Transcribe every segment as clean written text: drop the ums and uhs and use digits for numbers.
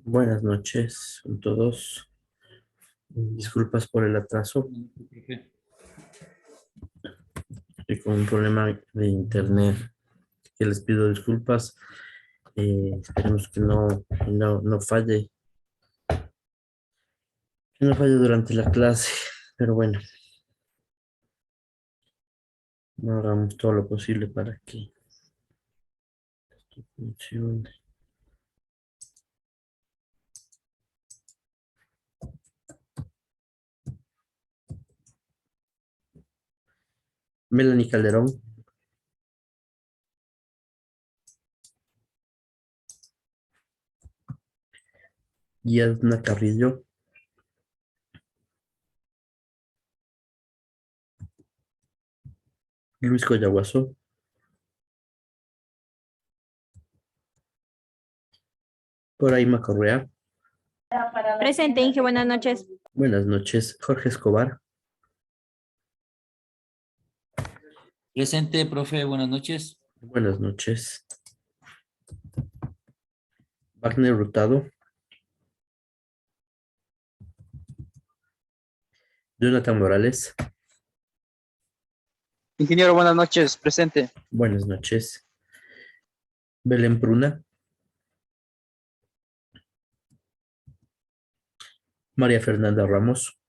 Buenas noches a todos. Disculpas por el atraso. Estoy con un problema de internet que les pido disculpas. Esperemos que no falle, que no falle durante la clase. Pero bueno, no hagamos todo lo posible para que esto funcione. Melanie Calderón, Yadna Carrillo, Luis Coyaguazo, Coraima Correa. Presente, Inge, buenas noches. Buenas noches, Jorge Escobar, Presente, profe, buenas noches. buenas noches, Wagner Hurtado, Jonathan Morales, Ingeniero, buenas noches, presente. buenas noches, Belén Pruna, María Fernanda Ramos,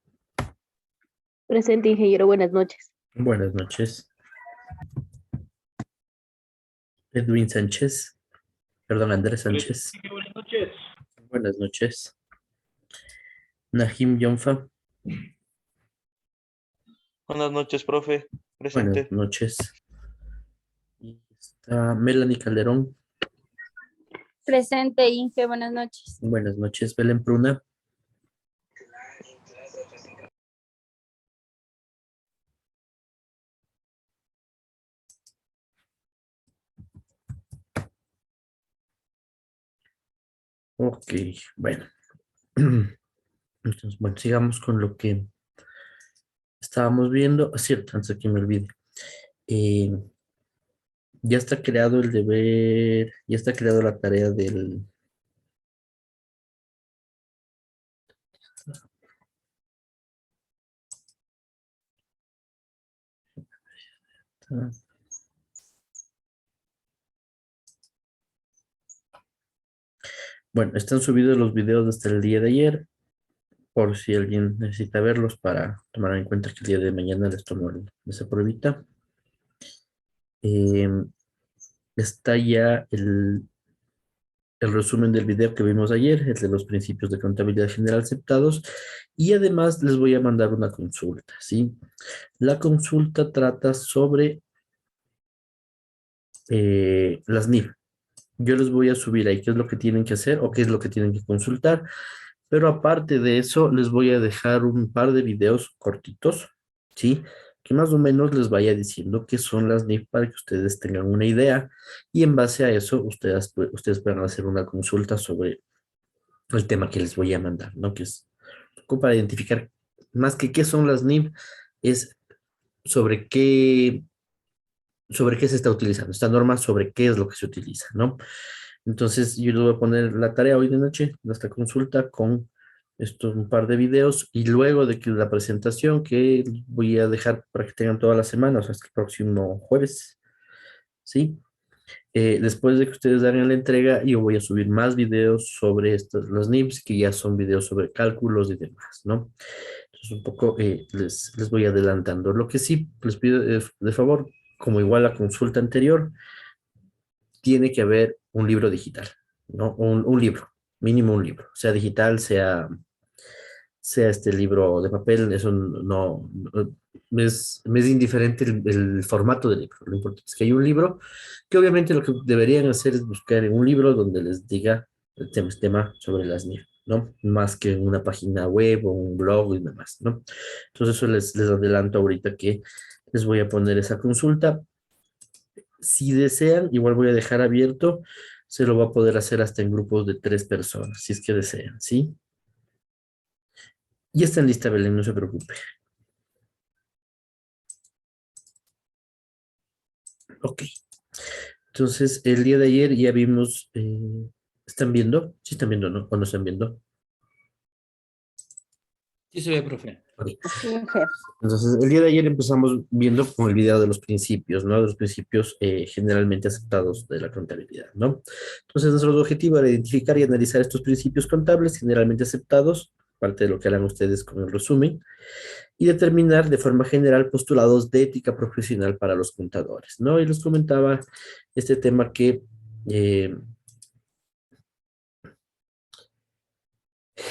Presente, ingeniero, buenas noches. buenas noches, Edwin Sánchez, perdón, Andrés Sánchez, Buenas noches. buenas noches, Nahim Yonfa, Buenas noches, profe. buenas Presente. noches, y está Melanie Calderón, Presente, Inge, buenas noches. buenas noches, Belén Pruna, ok, bueno, entonces, bueno, sigamos con lo que estábamos viendo. Ah, cierto, antes de que me olvide. Eh, ya está creado el deber, ya está creado la tarea del... Bueno, están subidos los videos desde el día de ayer, por si alguien necesita verlos para tomar en cuenta que el día de mañana les tomo esa pruebita. Eh, está ya el resumen del video que vimos ayer, el de los principios de contabilidad general aceptados, y además les voy a mandar una consulta, ¿sí? La consulta trata sobre las NIF. Yo les voy a subir ahí qué es lo que tienen que hacer o qué es lo que tienen que consultar, pero aparte de eso, les voy a dejar un par de videos cortitos, ¿sí? Que más o menos les vaya diciendo qué son las NIF para que ustedes tengan una idea y en base a eso ustedes puedan hacer una consulta sobre el tema que les voy a mandar, ¿no? Que es como para identificar más que qué son las NIF, es sobre qué se está utilizando, esta norma sobre qué es lo que se utiliza, ¿no? Entonces yo les voy a poner la tarea hoy de noche, nuestra consulta con estos un par de videos y luego de que la presentación que voy a dejar para que tengan toda la semana, o sea, hasta el próximo jueves, ¿sí? Después de que ustedes hagan la entrega, yo voy a subir más videos sobre estos, los NIPS, que ya son videos sobre cálculos y demás, ¿no? Entonces, un poco les voy adelantando. Lo que sí les pido de favor, como igual la consulta anterior, tiene que haber un libro digital, ¿no? Un libro, mínimo un libro, sea digital, sea este libro de papel, eso me es indiferente el formato del libro. Lo importante es que hay un libro que obviamente lo que deberían hacer es buscar en un libro donde les diga el tema sobre las NIF, ¿no? Más que en una página web o un blog y demás, ¿no? Entonces eso les adelanto ahorita que les voy a poner esa consulta. Si desean, igual voy a dejar abierto, se lo va a poder hacer hasta en grupos de 3 personas, si es que desean, ¿sí? Ya está en lista, Belén, no se preocupe. Ok. Entonces, el día de ayer ya vimos ¿Están viendo? Sí están viendo, ¿no? ¿O no están viendo? Sí se ve, profe. Ok. Sí, jefe. Entonces, el día de ayer empezamos viendo con el video de los principios, ¿no? De los principios generalmente aceptados de la contabilidad, ¿no? Entonces, nuestro objetivo era identificar y analizar estos principios contables generalmente aceptados, parte de lo que harán ustedes con el resumen, y determinar de forma general postulados de ética profesional para los contadores, ¿no? Y les comentaba este tema que eh,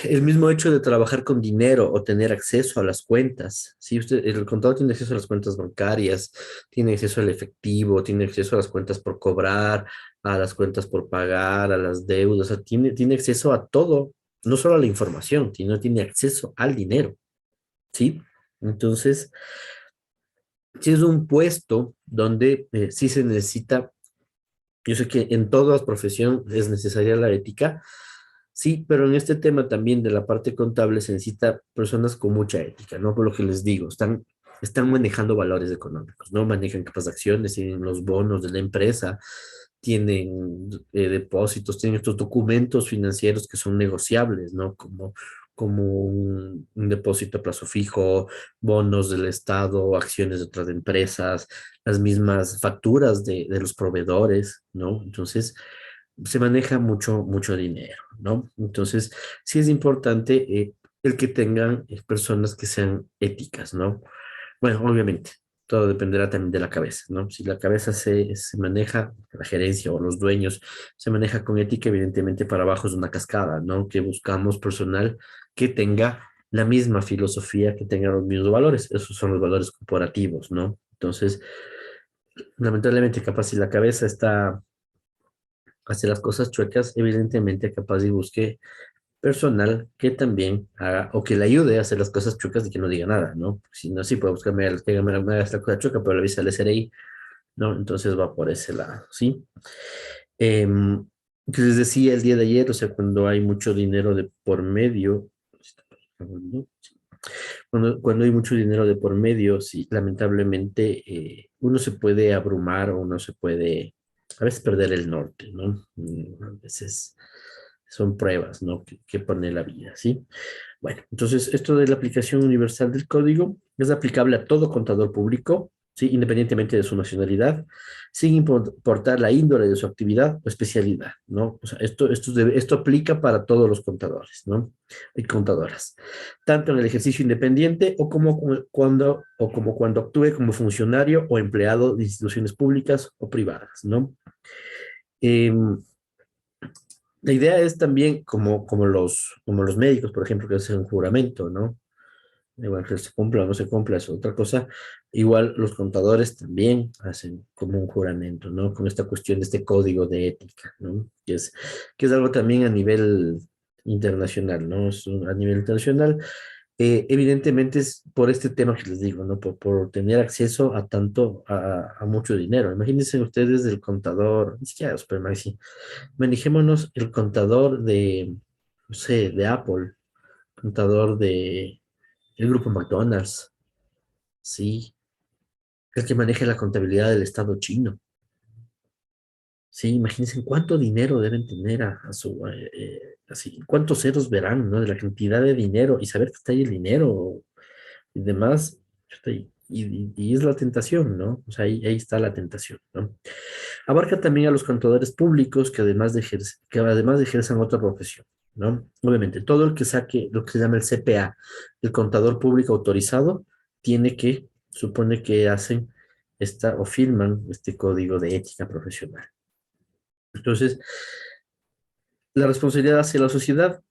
el mismo hecho de trabajar con dinero o tener acceso a las cuentas, si usted, el contador tiene acceso a las cuentas bancarias, tiene acceso al efectivo, tiene acceso a las cuentas por cobrar, a las cuentas por pagar, a las deudas, o sea, tiene acceso a todo, no solo a la información, sino tiene acceso al dinero, ¿sí? Entonces, si es un puesto donde sí se necesita, yo sé que en todas las profesiones es necesaria la ética. Sí, pero en este tema también de la parte contable se necesita personas con mucha ética, ¿no? Por lo que les digo, están manejando valores económicos, ¿no? Manejan capas de acciones, tienen los bonos de la empresa, tienen depósitos, tienen estos documentos financieros que son negociables, ¿no? Como un depósito a plazo fijo, bonos del Estado, acciones de otras empresas, las mismas facturas de los proveedores, ¿no? Entonces, se maneja mucho, mucho dinero, ¿no? Entonces, sí es importante el que tengan personas que sean éticas, ¿no? Bueno, obviamente, todo dependerá también de la cabeza, ¿no? Si la cabeza se maneja, la gerencia o los dueños se maneja con ética, evidentemente para abajo es una cascada, ¿no? Que buscamos personal que tenga la misma filosofía, que tenga los mismos valores. Esos son los valores corporativos, ¿no? Entonces, lamentablemente, capaz si la cabeza está hace las cosas chuecas, evidentemente capaz y busque personal que también haga o que le ayude a hacer las cosas chuecas y que no diga nada, ¿no? Si no, sí puede buscarme al que me haga esta cosa chueca, pero le avisa al SRI, ¿no? Entonces va por ese lado, ¿sí? Em, que les decía el día de ayer, o sea, cuando hay mucho dinero de por medio, cuando hay mucho dinero de por medio, sí, lamentablemente uno se puede abrumar o uno se puede a veces perder el norte, ¿no? A veces son pruebas, ¿no? Que pone la vida, ¿sí? Bueno, entonces esto de la aplicación universal del código es aplicable a todo contador público, ¿sí? Independientemente de su nacionalidad, sin importar la índole de su actividad o especialidad, ¿no? O sea, esto aplica para todos los contadores, ¿no? Y contadoras, tanto en el ejercicio independiente como cuando actúe como funcionario o empleado de instituciones públicas o privadas, ¿no? Em, la idea es también como los médicos, por ejemplo, que hacen un juramento, ¿no? Igual que se cumpla o no se cumpla es otra cosa. Igual los contadores también hacen como un juramento, ¿no? Con esta cuestión de este código de ética, ¿no? Que es algo también a nivel internacional, ¿no? A nivel internacional, evidentemente es por este tema que les digo, ¿no? Por tener acceso a a mucho dinero. Imagínense ustedes el contador, ni siquiera Super Maxi, manejémonos el contador de, no sé, de Apple, contador de el grupo McDonald's, sí, el que maneja la contabilidad del Estado chino. Sí, imagínense cuánto dinero deben tener así, cuántos ceros verán, ¿no? De la cantidad de dinero y saber que está ahí el dinero y demás. Chuta, y es la tentación, ¿no? O sea, ahí está la tentación, ¿no? Abarca también a los contadores públicos que además ejerzan otra profesión, ¿no? Obviamente, todo el que saque lo que se llama el CPA, el contador público autorizado, supone que hacen o firman este código de ética profesional. Entonces, la responsabilidad hacia la sociedad,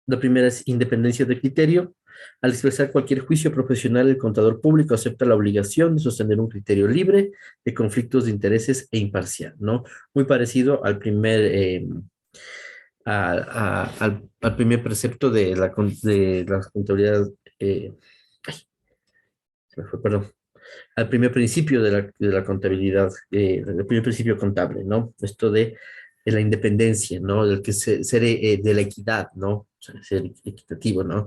la primera es independencia de criterio. Al expresar cualquier juicio profesional, el contador público acepta la obligación de sostener un criterio libre de conflictos de intereses e imparcial, ¿no? Muy parecido al primer precepto de la contabilidad, eh, ay, se me fue, perdón, al primer principio de la contabilidad, el primer principio contable, ¿no? Esto de la independencia, ¿no? Ser de la equidad, ¿no? O sea, ser equitativo, ¿no?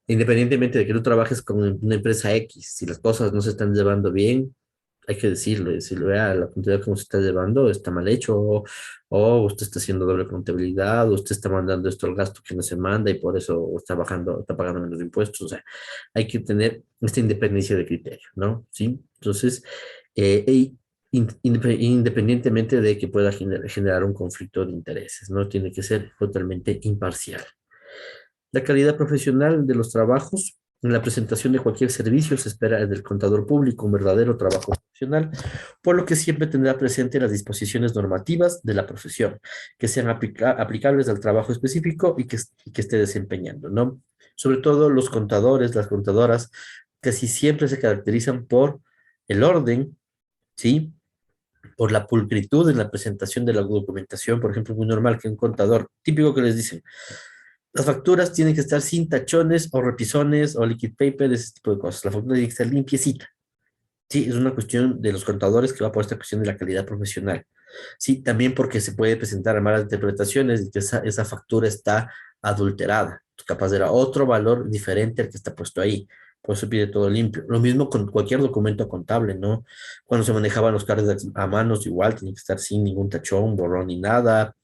Independientemente de que tú trabajes con una empresa X, si las cosas no se están llevando bien, hay que decirlo, vea, la contabilidad como se está llevando está mal hecho, o usted está haciendo doble contabilidad, o usted está mandando esto al gasto que no se manda y por eso está bajando, está pagando menos impuestos. O sea, hay que tener esta independencia de criterio, ¿no? ¿Sí? Entonces, independientemente de que pueda generar un conflicto de intereses, ¿no? Tiene que ser totalmente imparcial. La calidad profesional de los trabajos. En la presentación de cualquier servicio se espera del contador público un verdadero trabajo profesional, por lo que siempre tendrá presente las disposiciones normativas de la profesión, que sean aplicables al trabajo específico y que esté desempeñando, ¿no? Sobre todo los contadores, las contadoras, casi siempre se caracterizan por el orden, ¿sí? Por la pulcritud en la presentación de la documentación. Por ejemplo, muy normal que un contador, típico que les dicen, las facturas tienen que estar sin tachones o repisones o liquid paper, ese tipo de cosas. La factura tiene que estar limpiecita. Sí, es una cuestión de los contadores que va por esta cuestión de la calidad profesional. Sí, también porque se puede presentar a malas interpretaciones y que esa factura está adulterada. Capaz era otro valor diferente al que está puesto ahí. Por eso pide todo limpio. Lo mismo con cualquier documento contable, ¿no? Cuando se manejaban los cards a manos, igual tiene que estar sin ningún tachón, borrón ni nada.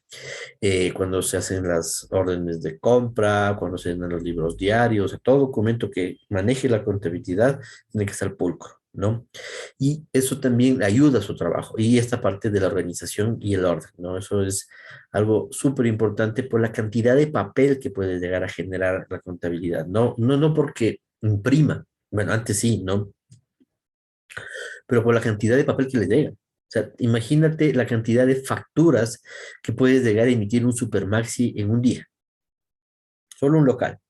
Cuando se hacen las órdenes de compra, cuando se dan los libros diarios, todo documento que maneje la contabilidad tiene que estar pulcro, ¿no? Y eso también ayuda a su trabajo. Y esta parte de la organización y el orden, ¿no? Eso es algo súper importante por la cantidad de papel que puede llegar a generar la contabilidad. No porque imprima, bueno, antes sí, ¿no? Pero por la cantidad de papel que le llega. O sea, imagínate la cantidad de facturas que puedes llegar a emitir un Supermaxi en un día. Solo un local,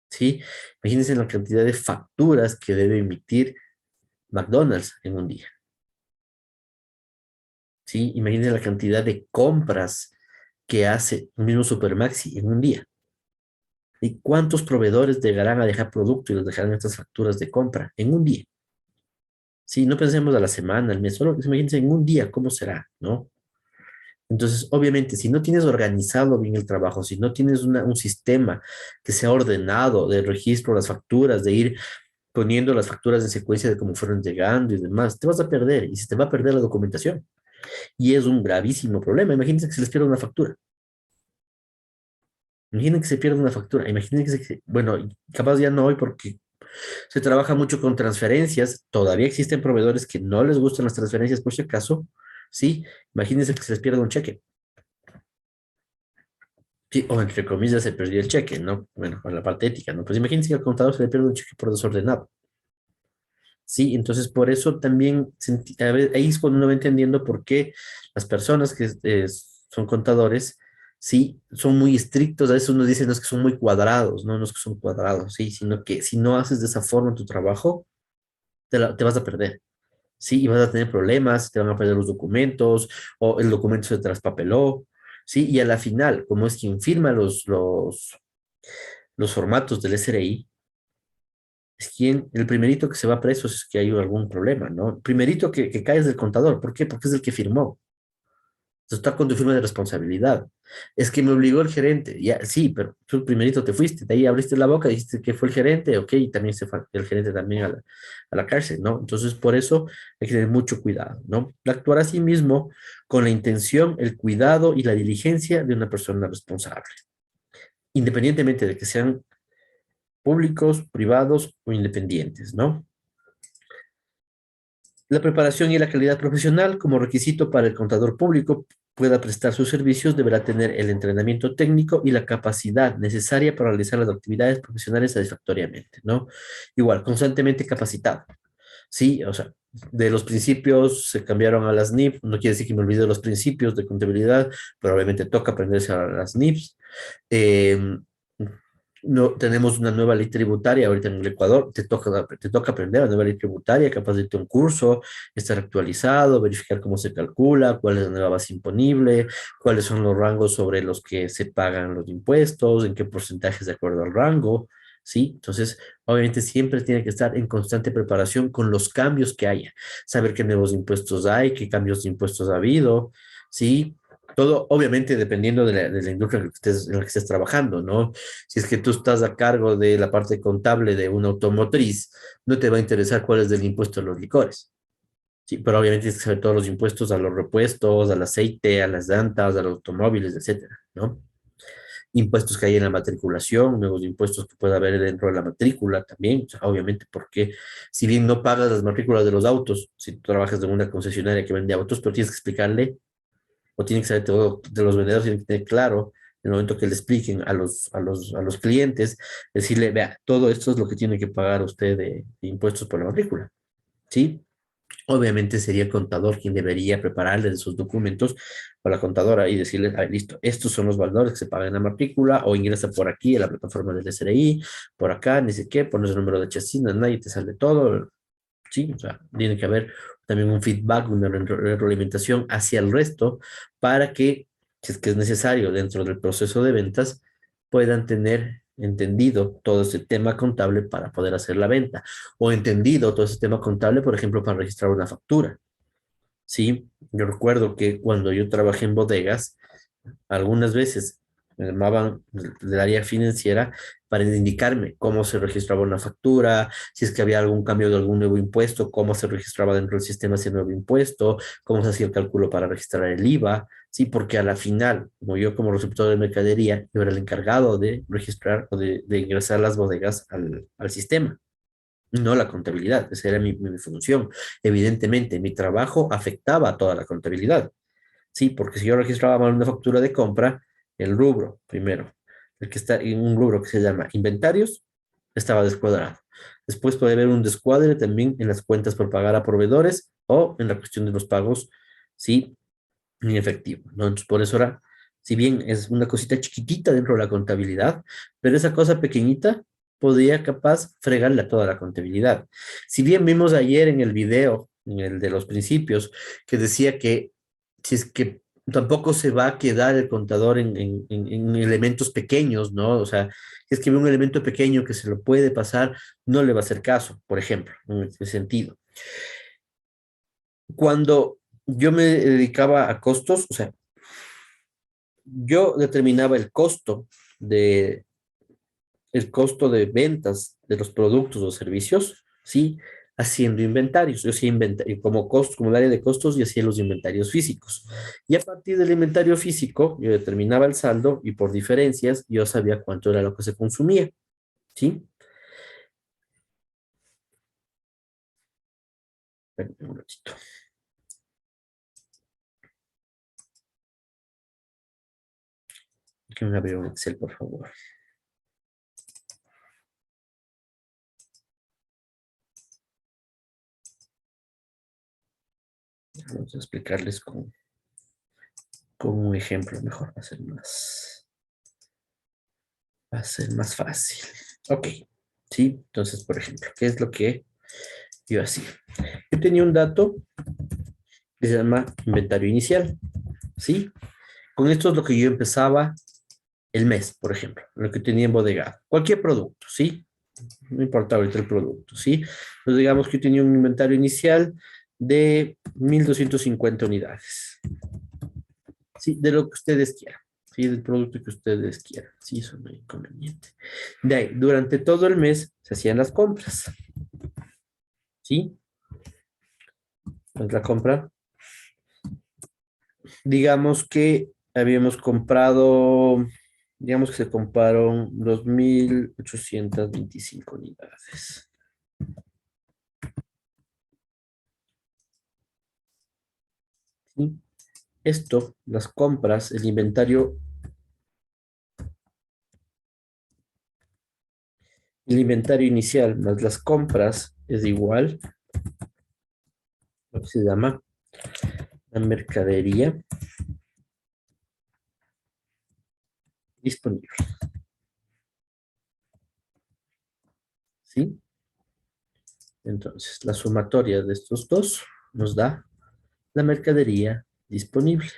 ¿sí? Imagínense la cantidad de facturas que debe emitir McDonald's en un día, ¿sí? Imagínense la cantidad de compras que hace un mismo Supermaxi en un día. ¿Y cuántos proveedores llegarán a dejar producto y les dejarán estas facturas de compra en un día? Sí, no pensemos a la semana, al mes, solo imagínense en un día cómo será, ¿no? Entonces, obviamente, si no tienes organizado bien el trabajo, si no tienes un sistema que sea ordenado de registro de las facturas, de ir poniendo las facturas en secuencia de cómo fueron llegando y demás, te vas a perder y se te va a perder la documentación. Y es un gravísimo problema. Imagínense que se les pierda una factura. Imaginen que se pierda una factura. Imaginen bueno, capaz ya no hoy porque se trabaja mucho con transferencias. Todavía existen proveedores que no les gustan las transferencias por si acaso. Sí, imagínense que se les pierda un cheque. Sí, o entre comillas se perdió el cheque, ¿no? Bueno, con la parte ética, ¿no? Pues imagínense que al contador se le pierde un cheque por desordenado. Sí, entonces por eso también a ver, ahí es cuando uno va entendiendo por qué las personas que son contadores, sí, son muy estrictos. A veces uno dice, no es que son muy cuadrados, no, no es que son cuadrados, sí, sino que si no haces de esa forma tu trabajo, te vas a perder. Sí, y vas a tener problemas, te van a perder los documentos o el documento se traspapeló, sí, y a la final, como es quien firma los formatos del SRI, es quien, el primerito que se va preso si es que hay algún problema, ¿no? El primerito que cae es del contador, ¿por qué? Porque es el que firmó. Entonces está con tu firma de responsabilidad. Es que me obligó el gerente, ya, sí, pero tú primerito te fuiste, de ahí abriste la boca, dijiste que fue el gerente, ok, y también se fue el gerente también a la cárcel, ¿no? Entonces, por eso hay que tener mucho cuidado, ¿no? Actuar a sí mismo con la intención, el cuidado y la diligencia de una persona responsable, independientemente de que sean públicos, privados o independientes, ¿no? La preparación y la calidad profesional como requisito para el contador público pueda prestar sus servicios deberá tener el entrenamiento técnico y la capacidad necesaria para realizar las actividades profesionales satisfactoriamente, ¿no? Igual, constantemente capacitado. Sí, o sea, de los principios se cambiaron a las NIF, no quiere decir que me olvide de los principios de contabilidad, pero obviamente toca aprenderse a las NIFs. Eh, no, tenemos una nueva ley tributaria ahorita en el Ecuador, te toca aprender la nueva ley tributaria, capaz de irte a un curso, estar actualizado, verificar cómo se calcula, cuál es la nueva base imponible, cuáles son los rangos sobre los que se pagan los impuestos, en qué porcentajes de acuerdo al rango, ¿sí? Entonces, obviamente siempre tiene que estar en constante preparación con los cambios que haya, saber qué nuevos impuestos hay, qué cambios de impuestos ha habido, ¿sí? Todo, obviamente, dependiendo de la industria en la que estés trabajando, ¿no? Si es que tú estás a cargo de la parte contable de una automotriz, no te va a interesar cuál es el impuesto de los licores. Sí, pero obviamente tienes que saber todos los impuestos a los repuestos, al aceite, a las llantas, a los automóviles, etcétera, ¿no? Impuestos que hay en la matriculación, nuevos impuestos que puede haber dentro de la matrícula también, o sea, obviamente porque si bien no pagas las matrículas de los autos, si tú trabajas en una concesionaria que vende autos, pero tienes que explicarle, o tiene que saber todo de los vendedores, tiene que tener claro en el momento que le expliquen a los clientes, decirle, vea, todo esto es lo que tiene que pagar usted de impuestos por la matrícula, ¿sí? Obviamente sería el contador quien debería prepararle sus documentos para la contadora y decirle, ah, listo, estos son los valores que se pagan en la matrícula o ingresa por aquí a la plataforma del SRI, por acá, ni sé qué, pones el número de chasis, nadie te sale todo, sí, o sea, tiene que haber también un feedback, una retroalimentación hacia el resto para que, si es que es necesario dentro del proceso de ventas, puedan tener entendido todo ese tema contable para poder hacer la venta o entendido todo ese tema contable, por ejemplo, para registrar una factura. Sí, yo recuerdo que cuando yo trabajé en bodegas, algunas veces me llamaban del área financiera para indicarme cómo se registraba una factura, si es que había algún cambio de algún nuevo impuesto, cómo se registraba dentro del sistema ese nuevo impuesto, cómo se hacía el cálculo para registrar el IVA, sí, porque a la final, como yo como receptor de mercadería, yo era el encargado de registrar o de ingresar las bodegas al sistema. No la contabilidad, esa era mi función. Evidentemente, mi trabajo afectaba a toda la contabilidad. Sí, porque si yo registraba mal una factura de compra, el rubro, primero, el que está en un rubro que se llama inventarios, estaba descuadrado. Después puede haber un descuadre también en las cuentas por pagar a proveedores o en la cuestión de los pagos, sí, en efectivo, ¿no? Entonces, por eso ahora, si bien es una cosita chiquitita dentro de la contabilidad, pero esa cosa pequeñita podría capaz fregarle a toda la contabilidad. Si bien vimos ayer en el video, en el de los principios, que decía que si es que tampoco se va a quedar el contador en elementos pequeños, ¿no? O sea, si es que ve un elemento pequeño que se lo puede pasar, no le va a hacer caso, por ejemplo, en ese sentido. Cuando yo me dedicaba a costos, o sea, yo determinaba el costo de ventas de los productos o servicios, ¿sí? Haciendo inventarios. Yo hacía inventario como costo, como el área de costos, y hacía los inventarios físicos. Y a partir del inventario físico, yo determinaba el saldo y por diferencias, yo sabía cuánto era lo que se consumía, ¿sí? Espérame un ratito. Que me abrir un Excel, por favor. Vamos a explicarles con un ejemplo mejor, va a ser más fácil. Ok, sí, entonces, por ejemplo, ¿qué es lo que yo hacía? Yo tenía un dato que se llama inventario inicial, ¿sí? Con esto es lo que yo empezaba el mes, por ejemplo, lo que tenía en bodega. Cualquier producto, ¿sí? No importa ahorita el producto, ¿sí? Entonces digamos que yo tenía un inventario inicial de 1,250 unidades, ¿sí? De lo que ustedes quieran, ¿sí? Del producto que ustedes quieran, ¿sí? Eso no hay inconveniente. De ahí, durante todo el mes se hacían las compras, ¿sí? Entonces la compra, digamos que habíamos comprado, digamos que se compraron 2,825 unidades. ¿Sí? Esto, las compras, el inventario inicial más las compras es igual, lo que se llama la mercadería disponible. ¿Sí? Entonces, la sumatoria de estos dos nos da la mercadería disponible.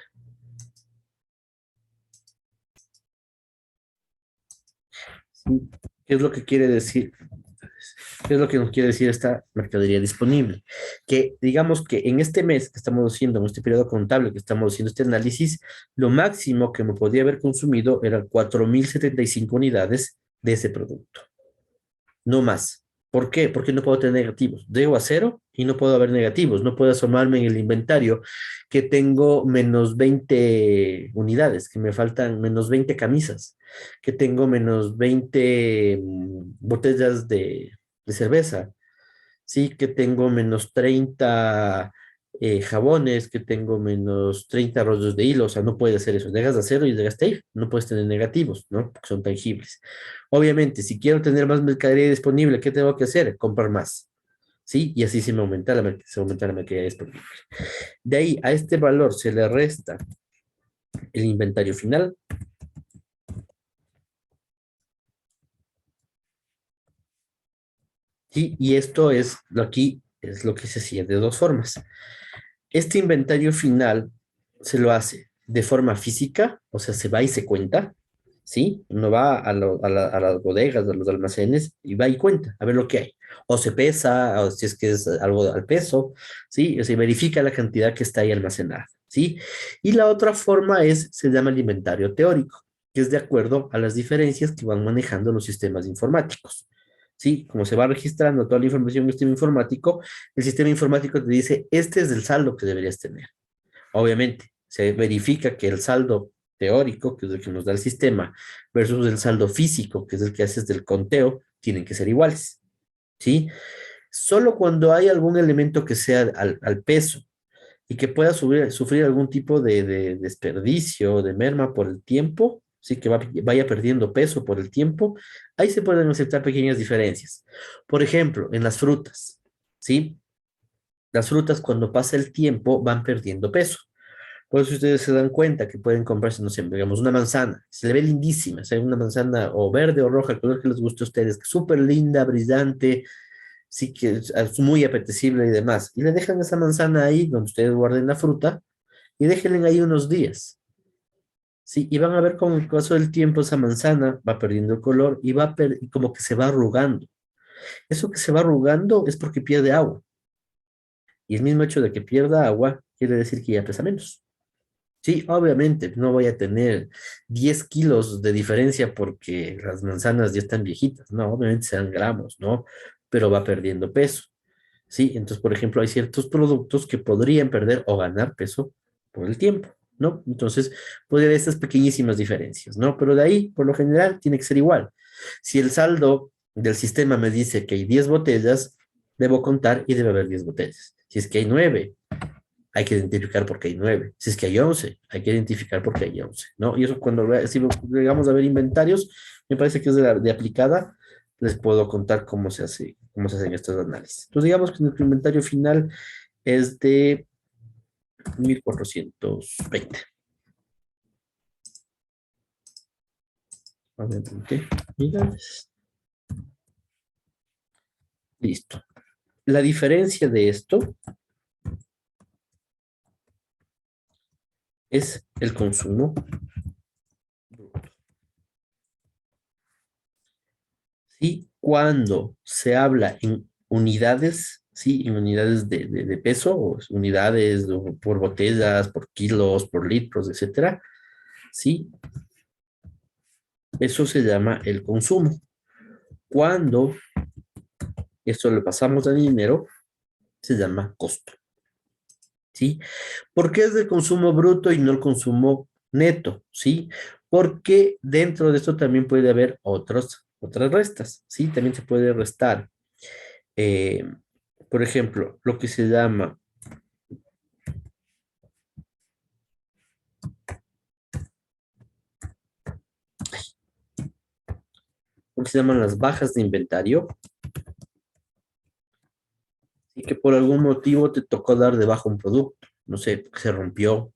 ¿Sí? ¿Qué es lo que quiere decir? ¿Qué es lo que nos quiere decir esta mercadería disponible? Que digamos que en este mes que estamos haciendo, en este periodo contable que estamos haciendo este análisis, lo máximo que me podía haber consumido eran 4,075 unidades de ese producto. No más. ¿Por qué? Porque no puedo tener negativos. Llego a cero y no puedo haber negativos. No puedo asomarme en el inventario que tengo menos 20 unidades, que me faltan menos 20 camisas, que tengo menos 20 botellas de cerveza, sí, que tengo menos 30 jabones, que tengo menos 30 rollos de hilo. O sea, no puedes hacer eso. Llegas a cero y llegaste ahí. No puedes tener negativos, ¿no? Porque son tangibles. Obviamente, si quiero tener más mercadería disponible, ¿qué tengo que hacer? Comprar más, ¿sí? Y así se aumenta la mercadería disponible. De ahí a este valor se le resta el inventario final. ¿Sí? Y esto es aquí es lo que se hacía de dos formas. Este inventario final se lo hace de forma física, o sea, se va y se cuenta, ¿sí? Uno va a las bodegas, a los almacenes y va y cuenta, a ver lo que hay. O se pesa, o si es que es algo al peso, ¿sí? O se verifica la cantidad que está ahí almacenada, ¿sí? Y la otra forma se llama el inventario teórico, que es de acuerdo a las diferencias que van manejando los sistemas informáticos. ¿Sí? Como se va registrando toda la información en el sistema informático, el sistema informático te dice, este es el saldo que deberías tener. Obviamente, se verifica que el saldo teórico, que es el que nos da el sistema, versus el saldo físico, que es el que haces del conteo, tienen que ser iguales, ¿sí? Solo cuando hay algún elemento que sea al peso y que pueda sufrir algún tipo de desperdicio, de merma por el tiempo, sí, que vaya perdiendo peso por el tiempo, ahí se pueden aceptar pequeñas diferencias. Por ejemplo, en las frutas, ¿sí? Las frutas cuando pasa el tiempo van perdiendo peso. Por eso ustedes se dan cuenta que pueden comprarse, no sé, digamos, una manzana. Se le ve lindísima, o sea, una manzana o verde o roja, el color que les guste a ustedes, súper linda, brillante, sí que es muy apetecible y demás. Y le dejan esa manzana ahí donde ustedes guarden la fruta y déjenla ahí unos días. Sí, y van a ver con el paso del tiempo esa manzana va perdiendo el color y y como que se va arrugando. Eso que se va arrugando es porque pierde agua. Y el mismo hecho de que pierda agua quiere decir que ya pesa menos. Sí, obviamente, no voy a tener 10 kilos de diferencia porque las manzanas ya están viejitas, no, obviamente serán gramos, ¿no? Pero va perdiendo peso, ¿sí? Entonces, por ejemplo, hay ciertos productos que podrían perder o ganar peso por el tiempo, ¿no? Entonces, puede haber estas pequeñísimas diferencias, ¿no? Pero de ahí, por lo general, tiene que ser igual. Si el saldo del sistema me dice que hay 10 botellas, debo contar y debe haber 10 botellas. Si es que hay 9, hay que identificar por qué hay 9. Si es que hay 11, hay que identificar por qué hay 11, ¿no? Y eso cuando si llegamos a ver inventarios, me parece que es de aplicada, les puedo contar cómo se hacen estos análisis. Entonces, digamos que nuestro inventario final es de 1420. Obviamente, unidades. Listo. La diferencia de esto es el consumo bruto. ¿Sí? Cuando se habla en unidades, ¿sí? En unidades de peso, o unidades por botellas, por kilos, por litros, etcétera, ¿sí? Eso se llama el consumo. Cuando esto lo pasamos a dinero, se llama costo, ¿sí? ¿Por qué es el consumo bruto y no el consumo neto? ¿Sí? Porque dentro de esto también puede haber otras restas, ¿sí? También se puede restar, eh, por ejemplo, lo que se llama, las bajas de inventario, y que por algún motivo te tocó dar de baja un producto, no sé, se rompió,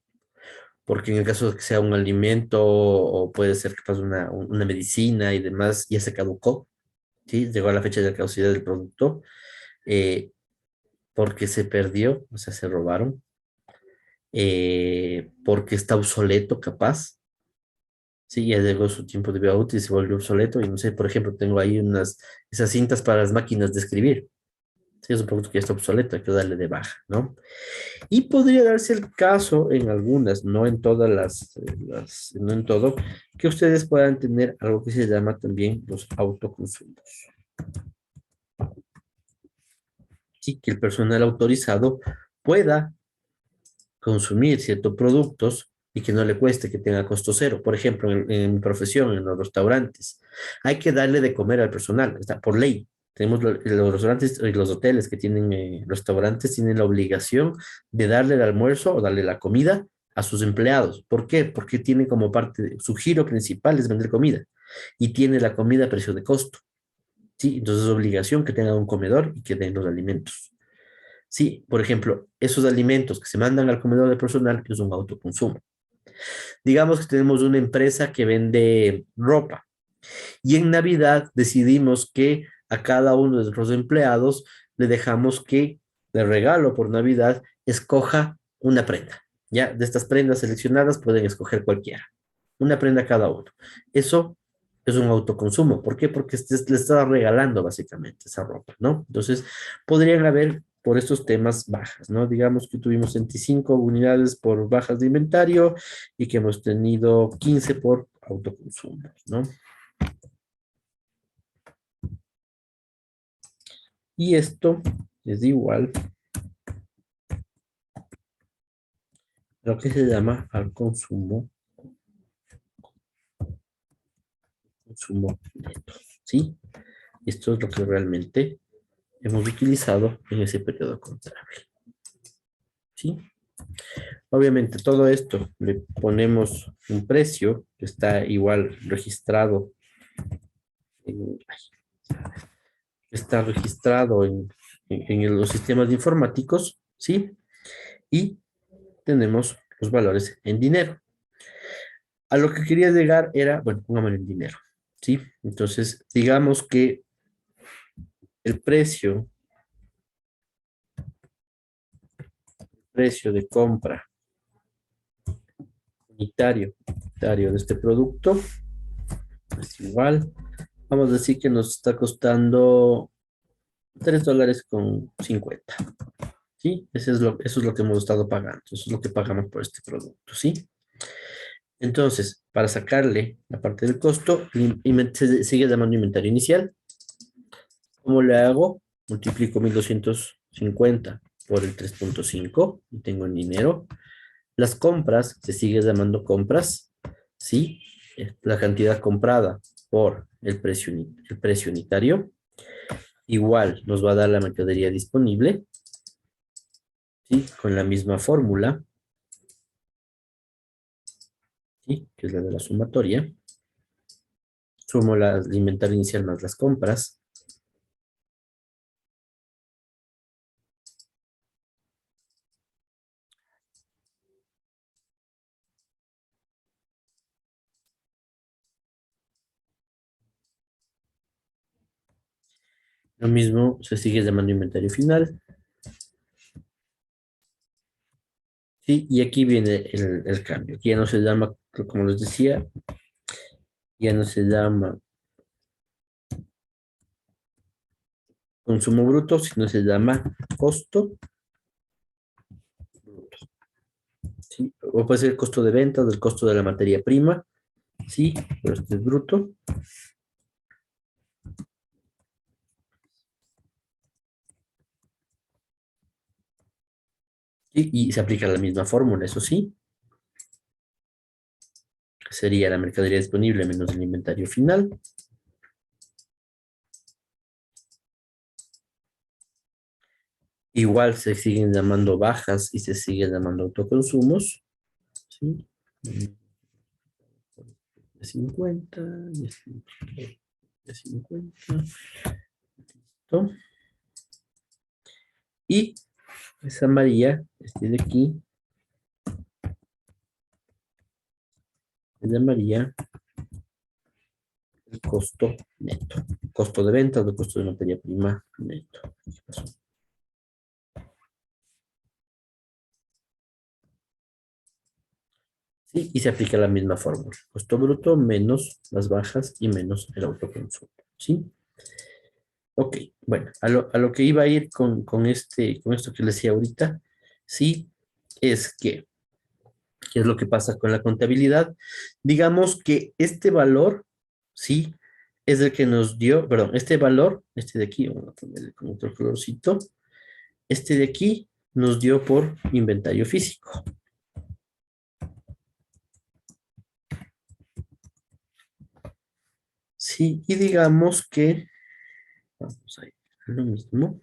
porque en el caso de que sea un alimento o puede ser que pase una medicina y demás, ya se caducó, ¿sí? Llegó a la fecha de caducidad del producto, eh, porque se perdió, o sea, se robaron, porque está obsoleto capaz, sí, ya llegó su tiempo de vida útil y se volvió obsoleto, y no sé, por ejemplo, tengo ahí esas cintas para las máquinas de escribir, sí, es un producto que ya está obsoleto, hay que darle de baja, ¿no? Y podría darse el caso en algunas, no en todas no en todo, que ustedes puedan tener algo que se llama también los autoconsumos. ¿sí? Que el personal autorizado pueda consumir ciertos productos y que no le cueste, que tenga costo cero. Por ejemplo, en mi profesión, en los restaurantes, hay que darle de comer al personal, está por ley. Tenemos los restaurantes y los hoteles que tienen restaurantes tienen la obligación de darle el almuerzo o darle la comida a sus empleados. ¿Por qué? Porque tiene como parte de su giro principal es vender comida y tiene la comida a precio de costo. Sí, entonces es obligación que tenga un comedor y que den los alimentos. Sí, por ejemplo, esos alimentos que se mandan al comedor de personal es un autoconsumo. Digamos que tenemos una empresa que vende ropa y en Navidad decidimos que a cada uno de nuestros empleados le dejamos que de regalo por Navidad escoja una prenda. Ya, de estas prendas seleccionadas pueden escoger cualquiera. Una prenda cada uno. Eso es un autoconsumo. ¿Por qué? Porque le está regalando básicamente esa ropa, ¿no? Entonces, podrían haber por estos temas bajas, ¿no? Digamos que tuvimos 25 unidades por bajas de inventario y que hemos tenido 15 por autoconsumo, ¿no? Y esto es igual a lo que se llama al consumo neto, ¿sí? Esto es lo que realmente hemos utilizado en ese periodo contable, ¿sí? Obviamente todo esto le ponemos un precio que está igual registrado en, los sistemas informáticos, ¿sí? Y tenemos los valores en dinero. A lo que quería llegar era, bueno, pongámoslo en dinero, ¿sí? Entonces, digamos que el precio de compra unitario de este producto es igual. Vamos a decir que nos está costando $3.50. ¿Sí? Eso es lo que hemos estado pagando. Eso es lo que pagamos por este producto, ¿sí? Entonces, para sacarle la parte del costo, se sigue llamando inventario inicial. ¿Cómo le hago? Multiplico 1250 por el 3.5 y tengo en dinero. Las compras se sigue llamando compras, ¿sí? La cantidad comprada por el precio unitario. Igual nos va a dar la mercadería disponible, ¿sí? Con la misma fórmula, ¿sí? Que es la de la sumatoria. Sumo el inventario inicial más las compras. Lo mismo se sigue llamando inventario final. ¿Sí? Y aquí viene el cambio. Aquí ya no se llama, como les decía, ya no se llama consumo bruto, sino se llama costo bruto. ¿Sí? O puede ser el costo de venta, del costo de la materia prima, ¿sí? Pero este es bruto. ¿Sí? Y se aplica la misma fórmula, eso sí. Sería la mercadería disponible menos el inventario final. Igual se siguen llamando bajas y se siguen llamando autoconsumos. ¿Sí? De 50, de 50. ¿Listo? Y esa amarilla, este de aquí, es de amarilla el costo neto. Costo de venta o el costo de materia prima neto. ¿Qué pasó? Sí, y se aplica la misma fórmula. Costo bruto menos las bajas y menos el autoconsumo. ¿Sí? Ok, bueno, a lo que iba a ir con esto que les decía ahorita, sí, es que, ¿qué es lo que pasa con la contabilidad? Digamos que este valor, sí, es el que nos dio, perdón, este valor, este de aquí, vamos a ponerle con otro colorcito, Este de aquí nos dio por inventario físico. Sí, y digamos que, vamos a ir a lo mismo.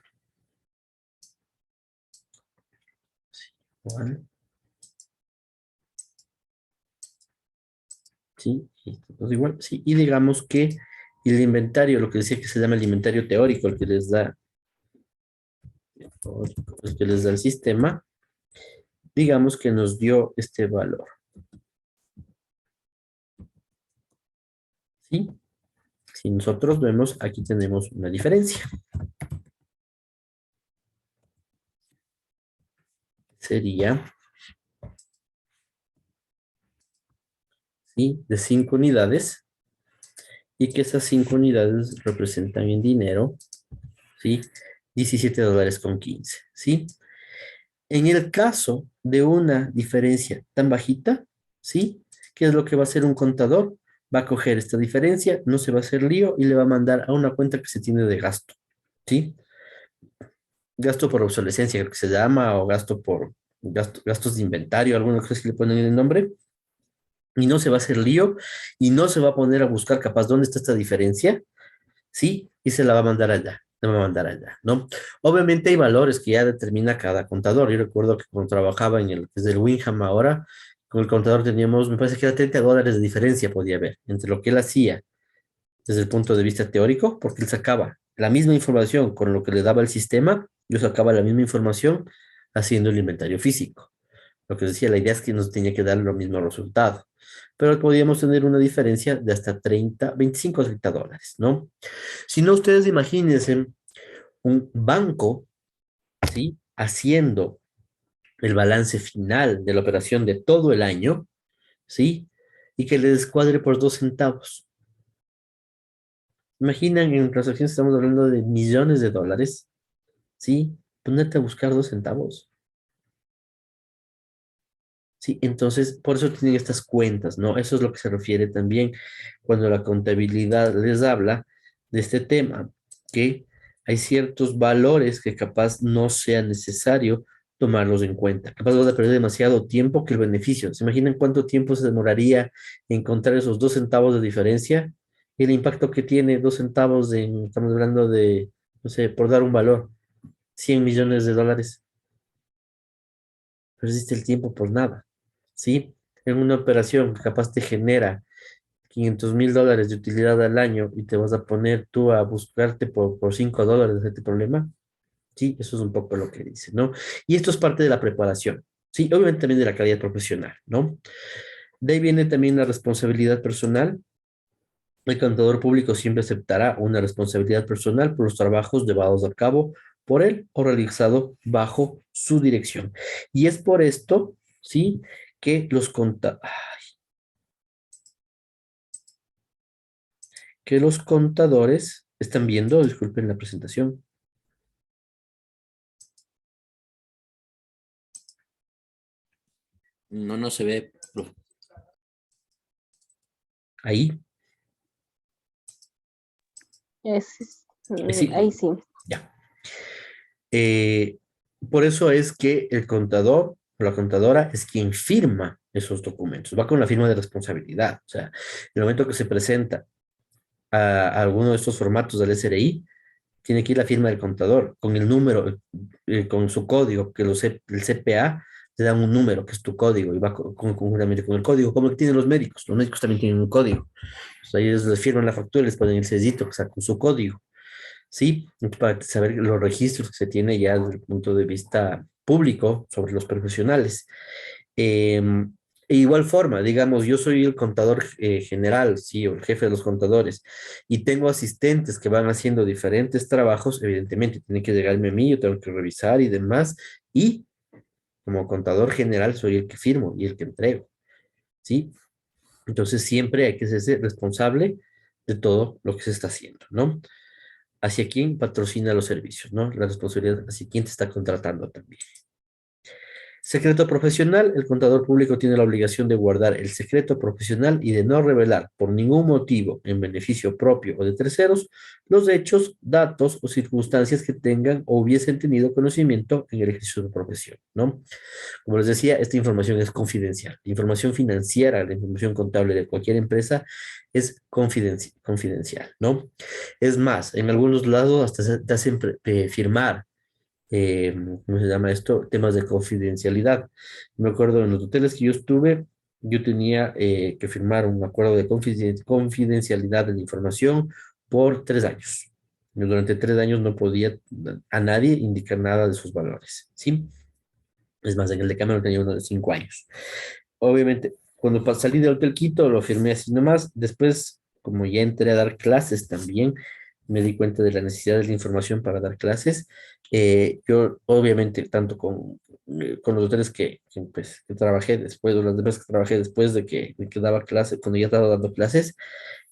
Sí, igual. Sí, y todo igual. Sí, y digamos que el inventario, lo que decía que se llama el inventario teórico, el que les da, el que les da el sistema, digamos que nos dio este valor. ¿Sí? Si nosotros vemos, aquí tenemos una diferencia. Sería, ¿sí? De 5 unidades, y que esas 5 unidades representan en dinero, ¿sí? $17.15, ¿sí? En el caso de una diferencia tan bajita, ¿sí? ¿Qué es lo que va a hacer un contador? Va a coger esta diferencia, no se va a hacer lío y le va a mandar a una cuenta que se tiene de gasto, ¿sí? Gasto por obsolescencia, creo que se llama, o gasto por gastos de inventario, algunos que le ponen el nombre, y no se va a hacer lío y no se va a poner a buscar capaz dónde está esta diferencia, ¿sí? Y se la va a mandar allá, la va a mandar allá, ¿no? Obviamente hay valores que ya determina cada contador. Yo recuerdo que cuando trabajaba en el, desde el Winham ahora, con el contador teníamos, me parece que era $30 de diferencia podía haber entre lo que él hacía desde el punto de vista teórico, porque él sacaba la misma información con lo que le daba el sistema, yo sacaba la misma información haciendo el inventario físico. Lo que decía, la idea es que nos tenía que dar lo mismo resultado, pero podíamos tener una diferencia de hasta 30, 25 a $30, ¿no? Si no, ustedes imagínense un banco, ¿sí? Haciendo el balance final de la operación de todo el año, ¿sí? Y que le descuadre por 2 centavos. Imaginan, en transacciones estamos hablando de millones de dólares, ¿sí? Ponerte a buscar 2 centavos. Sí, entonces, por eso tienen estas cuentas, ¿no? Eso es lo que se refiere también cuando la contabilidad les habla de este tema, que hay ciertos valores que capaz no sea necesario tomarlos en cuenta. Capaz vas a perder demasiado tiempo que el beneficio. ¿Se imaginan cuánto tiempo se demoraría encontrar esos 2 centavos de diferencia? Y el impacto que tiene 2 centavos en, estamos hablando de, no sé, por dar un valor, $100 millones. Perdiste el tiempo por nada, ¿sí? En una operación que capaz te genera $500,000 de utilidad al año y te vas a poner tú a buscarte por $5 este problema, sí, eso es un poco lo que dice, ¿no? Y esto es parte de la preparación, sí, obviamente también de la calidad profesional, ¿no? De ahí viene también la responsabilidad personal. El contador público siempre aceptará una responsabilidad personal por los trabajos llevados a cabo por él o realizado bajo su dirección. Y es por esto, ¿sí? Que los contadores están viendo, disculpen la presentación. No, no se ve. Ahí, sí, Ahí sí. ya. Eh, por eso es que el contador o la contadora es quien firma esos documentos, va con la firma de responsabilidad. O sea, en el momento que se presenta a alguno de estos formatos del SRI, tiene que ir la firma del contador con el número, con su código, que el CPA te da un número que es tu código y va conjuntamente con el código, como el que tienen los médicos. Los médicos también tienen un código. O sea, ellos les firman la factura y les ponen el sellito que está con su código. ¿Sí? Para saber los registros que se tiene ya desde el punto de vista público sobre los profesionales. E igual forma, digamos, yo soy el contador general, sí, o el jefe de los contadores, y tengo asistentes que van haciendo diferentes trabajos, evidentemente tienen que llegarme a mí, yo tengo que revisar y demás, y como contador general soy el que firmo y el que entrego, ¿sí? Entonces siempre hay que ser responsable de todo lo que se está haciendo, ¿no? Hacia quién patrocina los servicios, ¿no? La responsabilidad hacia quién te está contratando también. Secreto profesional. El contador público tiene la obligación de guardar el secreto profesional y de no revelar por ningún motivo en beneficio propio o de terceros los hechos, datos o circunstancias que tengan o hubiesen tenido conocimiento en el ejercicio de su profesión, ¿no? Como les decía, esta información es confidencial. La información financiera, la información contable de cualquier empresa es confidencial, ¿no? Es más, en algunos lados hasta te hacen firmar, ¿cómo se llama esto? Temas de confidencialidad. Me acuerdo en los hoteles que yo estuve, yo tenía que firmar un acuerdo de confidencialidad de la información por 3 años. Yo durante 3 años no podía a nadie indicar nada de sus valores, ¿sí? Es más, en el de Cameron tenía uno de 5 años. Obviamente, cuando salí del Hotel Quito, lo firmé así nomás. Después, como ya entré a dar clases también, me di cuenta de la necesidad de la información para dar clases. Yo, obviamente, tanto con los hoteles pues, que trabajé después, o las demás que trabajé después de que daba clases, cuando ya estaba dando clases,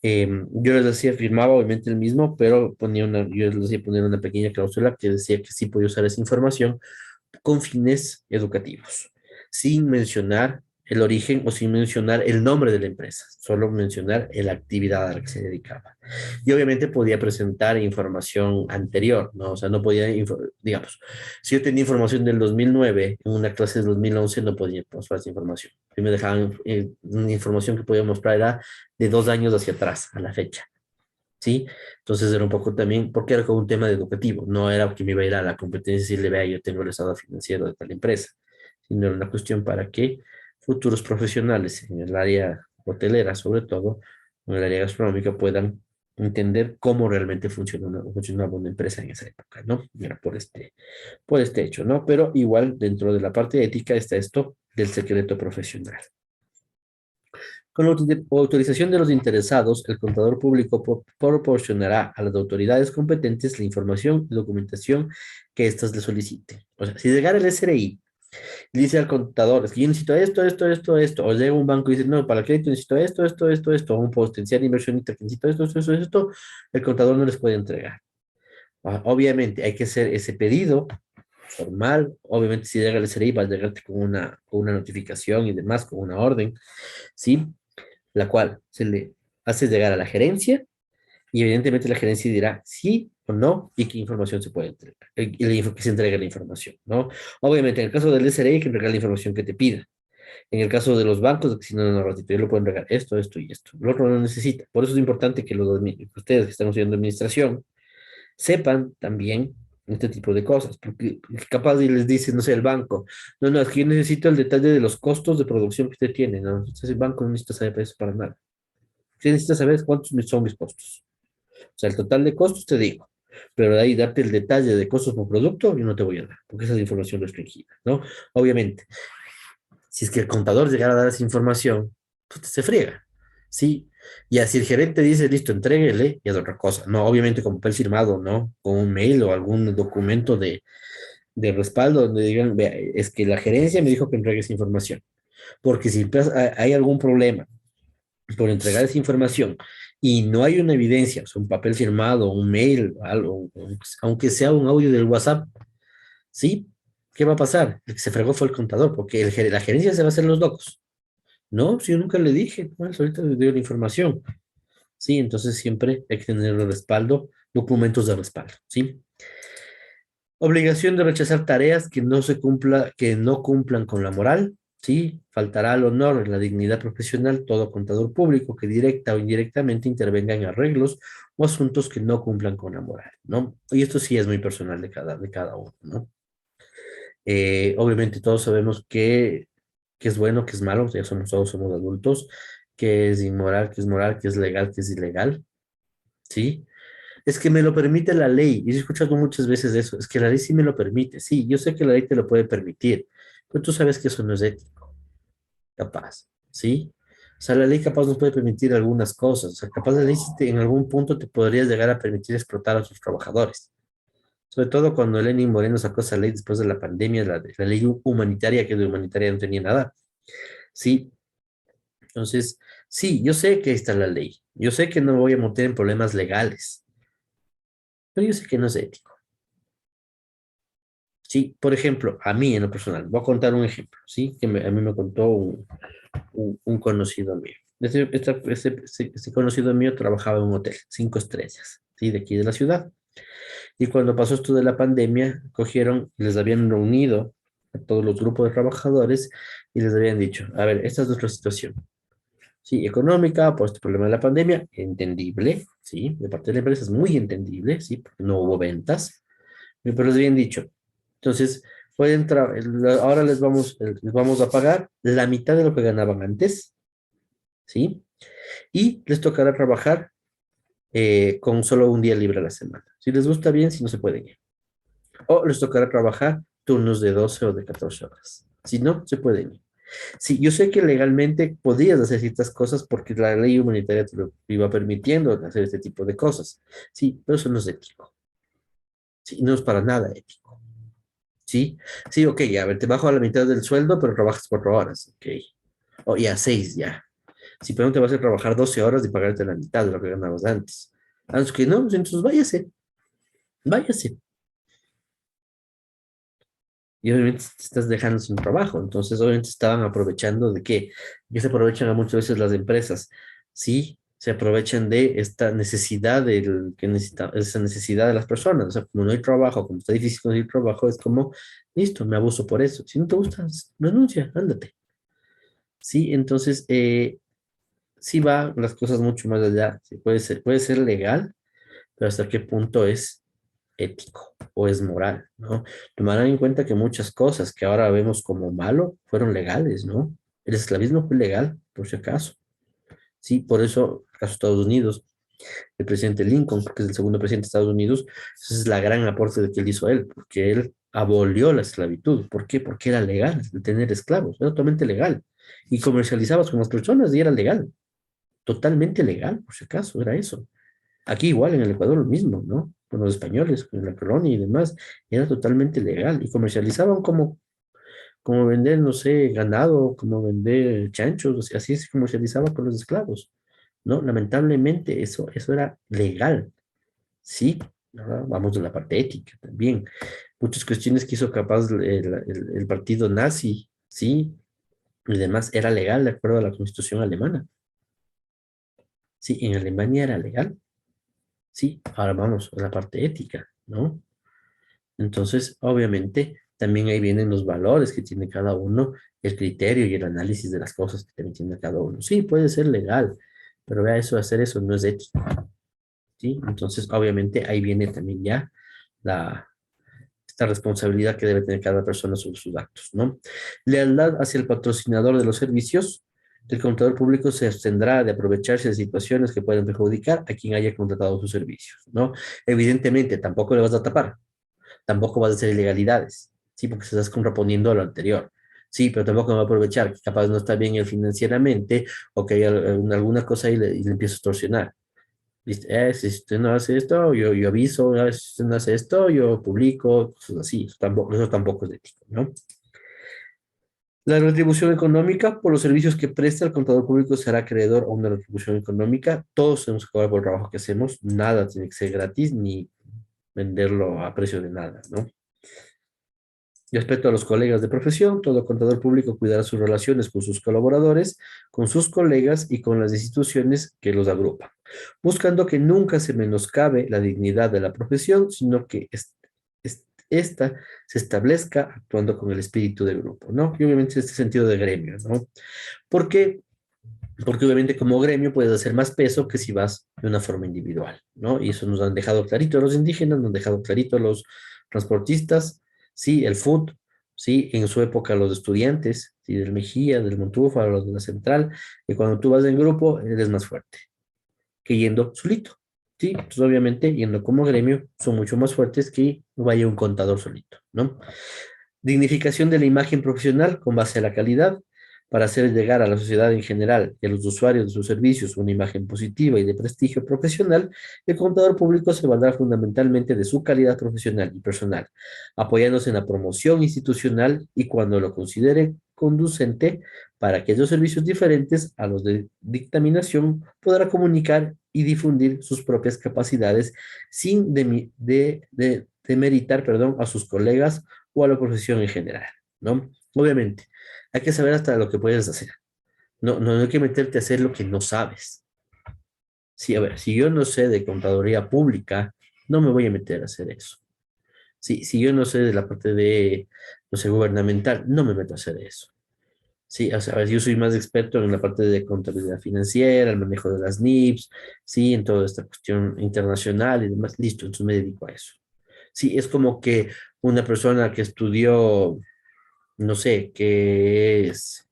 yo les decía, firmaba obviamente el mismo, pero yo les decía poner una pequeña cláusula que decía que sí podía usar esa información con fines educativos, sin mencionar el origen o sin mencionar el nombre de la empresa, solo mencionar la actividad a la que se dedicaba. Y obviamente podía presentar información anterior, ¿no? O sea, no podía, digamos, si yo tenía información del 2009, en una clase del 2011 no podía mostrar esa información. Y me dejaban una información que podía mostrar era de 2 años hacia atrás, a la fecha. ¿Sí? Entonces era un poco también, porque era como un tema de educativo, no era que me iba a ir a la competencia y decirle, vea, yo tengo el estado financiero de tal empresa, sino era una cuestión para que futuros profesionales en el área hotelera, sobre todo, en el área gastronómica, puedan entender cómo realmente funcionaba una empresa en esa época, ¿no? Era por este hecho, ¿no? Pero igual, dentro de la parte ética está esto del secreto profesional. Con la autorización de los interesados, el contador público proporcionará a las autoridades competentes la información y documentación que éstas le soliciten. O sea, si llegara el SRI y dice al contador, es que yo necesito esto, o llega un banco y dice, no, para el crédito necesito esto, o un potencial inversionista que necesito esto, el contador no les puede entregar. Obviamente hay que hacer ese pedido formal, obviamente si llega el SRI va a llegarte con una notificación y demás, con una orden, ¿sí? La cual se le hace llegar a la gerencia y evidentemente la gerencia dirá sí o no y qué información se puede entregar, que se entregue la información, ¿no? Obviamente en el caso del SRI hay que entregar la información que te pida. En el caso de los bancos, si no, ratito, yo le puedo entregar esto y esto. El otro no necesita. Por eso es importante que ustedes que están estudiando administración sepan también este tipo de cosas, porque capaz y les dice, no sé, el banco, no, es que yo necesito el detalle de los costos de producción que usted tiene, ¿no? Entonces el banco no necesita saber eso para nada. Usted necesita saber cuántos son mis costos. O sea, el total de costos te digo, pero de ahí darte el detalle de costos por producto, yo no te voy a dar, porque esa es información restringida, ¿no? Obviamente, si es que el contador llegara a dar esa información, pues se friega, ¿sí? Y así el gerente dice, listo, entréguele, y es otra cosa. No, obviamente con papel firmado, ¿no? Con un mail o algún documento de respaldo donde digan, vea, es que la gerencia me dijo que entregue esa información. Porque si hay algún problema por entregar esa información y no hay una evidencia, o sea, un papel firmado, un mail, algo, aunque sea un audio del WhatsApp, ¿sí? ¿Qué va a pasar? El que se fregó fue el contador, porque la gerencia se va a hacer los locos. No, si yo nunca le dije, pues ahorita le dio la información. Sí, entonces siempre hay que tener el respaldo, documentos de respaldo, ¿sí? Obligación de rechazar tareas que no cumplan con la moral, ¿sí? Faltará al honor, la dignidad profesional, todo contador público que directa o indirectamente intervenga en arreglos o asuntos que no cumplan con la moral, ¿no? Y esto sí es muy personal de cada uno, ¿no? Obviamente todos sabemos que es bueno, que es malo, ya todos somos adultos, que es inmoral, que es moral, que es legal, que es ilegal, ¿sí? Es que me lo permite la ley, y he escuchado muchas veces eso, es que la ley sí me lo permite, sí, yo sé que la ley te lo puede permitir, pero tú sabes que eso no es ético, capaz, ¿sí? O sea, la ley capaz nos puede permitir algunas cosas, o sea, capaz la ley sí en algún punto te podría llegar a permitir explotar a sus trabajadores, sobre todo cuando Lenin Moreno sacó esa ley después de la pandemia, la ley humanitaria, que de humanitaria no tenía nada, ¿sí? Entonces, sí, yo sé que ahí está la ley, yo sé que no me voy a meter en problemas legales, pero yo sé que no es ético. Sí, por ejemplo, a mí en lo personal, voy a contar un ejemplo, ¿sí? A mí me contó un conocido mío. Este conocido mío trabajaba en un hotel, 5 estrellas, ¿sí? De aquí de la ciudad. Y cuando pasó esto de la pandemia, cogieron, les habían reunido a todos los grupos de trabajadores y les habían dicho, a ver, esta es nuestra situación. Sí, económica, por este problema de la pandemia, entendible, sí, de parte de la empresa es muy entendible, sí, porque no hubo ventas, pero les habían dicho, entonces, ahora les vamos a pagar la mitad de lo que ganaban antes, ¿sí? Y les tocará trabajar con solo un día libre a la semana. Si les gusta bien, si no se pueden ir. O les tocará trabajar turnos de 12 o de 14 horas. Si no, se pueden ir. Sí, yo sé que legalmente podías hacer ciertas cosas porque la ley humanitaria te lo iba permitiendo hacer este tipo de cosas. Sí, pero eso no es ético. Sí, no es para nada ético. Sí, sí, ok, a ver, te bajo a la mitad del sueldo, pero trabajas 4 horas. Ok. O ya, 6 ya. Sí, pero no te vas a trabajar 12 horas y pagarte la mitad de lo que ganabas antes. Antes que no, pues entonces váyase, váyase. Y obviamente te estás dejando sin trabajo. Entonces, obviamente estaban aprovechando de qué. Que se aprovechan a muchas veces las empresas. Sí, se aprovechan de esta necesidad que necesita, esa necesidad de las personas. O sea, como no hay trabajo, como está difícil conseguir trabajo, es como, listo, me abuso por eso. Si no te gusta, renuncia, ándate. Sí, entonces, sí va las cosas mucho más allá. Sí, puede ser legal, pero hasta qué punto es ético o es moral, ¿no? Tomarán en cuenta que muchas cosas que ahora vemos como malo fueron legales, ¿no? El esclavismo fue legal, por si acaso. Sí, por eso, el caso de Estados Unidos, el presidente Lincoln, que es el segundo presidente de Estados Unidos, ese es la gran aporte de que él hizo él, porque él abolió la esclavitud. ¿Por qué? Porque era legal el tener esclavos, era totalmente legal. Y comercializabas con las personas y era legal, totalmente legal, por si acaso, era eso. Aquí igual en el Ecuador lo mismo, ¿no? Con los españoles, con la colonia y demás, era totalmente legal y comercializaban como vender, no sé, ganado, como vender chanchos, o sea, así se comercializaba con los esclavos, ¿no? Lamentablemente eso era legal, sí, ¿verdad? Vamos a la parte ética también. Muchas cuestiones que hizo capaz el partido nazi, sí, y demás, era legal de acuerdo a la Constitución alemana. Sí, en Alemania era legal. Sí, ahora vamos a la parte ética, ¿no? Entonces, obviamente, también ahí vienen los valores que tiene cada uno, el criterio y el análisis de las cosas que también tiene cada uno. Sí, puede ser legal, pero vea eso, hacer eso no es ético, ¿sí? Entonces, obviamente, ahí viene también ya la, esta responsabilidad que debe tener cada persona sobre sus actos, ¿no? Lealtad hacia el patrocinador de los servicios. El contador público se abstendrá de aprovecharse de situaciones que pueden perjudicar a quien haya contratado sus servicios, ¿no? Evidentemente, tampoco le vas a tapar, tampoco vas a hacer ilegalidades, ¿sí? Porque se estás contraponiendo a lo anterior. Sí, pero tampoco me va a aprovechar que capaz no está bien él financieramente o que hay alguna cosa y le empiezo a extorsionar. ¿Viste? Si usted no hace esto, yo aviso, si usted no hace esto, yo publico, cosas así. Eso tampoco es ético, ¿no? La retribución económica por los servicios que presta el contador público será acreedor a una retribución económica. Todos tenemos que cobrar por el trabajo que hacemos. Nada tiene que ser gratis ni venderlo a precio de nada, ¿no? Respecto a los colegas de profesión, todo contador público cuidará sus relaciones con sus colaboradores, con sus colegas y con las instituciones que los agrupan, buscando que nunca se menoscabe la dignidad de la profesión, sino que esta se establezca actuando con el espíritu de grupo, ¿no? Y obviamente este sentido de gremio, ¿no? ¿Por qué? Porque obviamente como gremio puedes hacer más peso que si vas de una forma individual, ¿no? Y eso nos han dejado clarito a los indígenas, nos han dejado clarito a los transportistas, sí, el FUT, sí, en su época los estudiantes, sí, del Mejía, del Montúfar, los de la Central, y cuando tú vas en grupo eres más fuerte que yendo solito, sí, entonces obviamente yendo como gremio son mucho más fuertes que vaya un contador solito, ¿no? Dignificación de la imagen profesional con base a la calidad para hacer llegar a la sociedad en general y a los usuarios de sus servicios una imagen positiva y de prestigio profesional. El contador público se valdrá fundamentalmente de su calidad profesional y personal, apoyándose en la promoción institucional y cuando lo considere conducente para aquellos servicios diferentes a los de dictaminación, podrá comunicar y difundir sus propias capacidades sin demeritar, perdón, a sus colegas o a la profesión en general, ¿no? Obviamente, hay que saber hasta lo que puedes hacer. No hay que meterte a hacer lo que no sabes. Sí, a ver, si yo no sé de contaduría pública, no me voy a meter a hacer eso. Sí, si yo no sé de la parte de, no sé, gubernamental, no me meto a hacer eso. Sí, o sea, a ver, yo soy más experto en la parte de contabilidad financiera, el manejo de las NIPS, sí, en toda esta cuestión internacional y demás. Listo, entonces me dedico a eso. Sí, es como que una persona que estudió, no sé, que es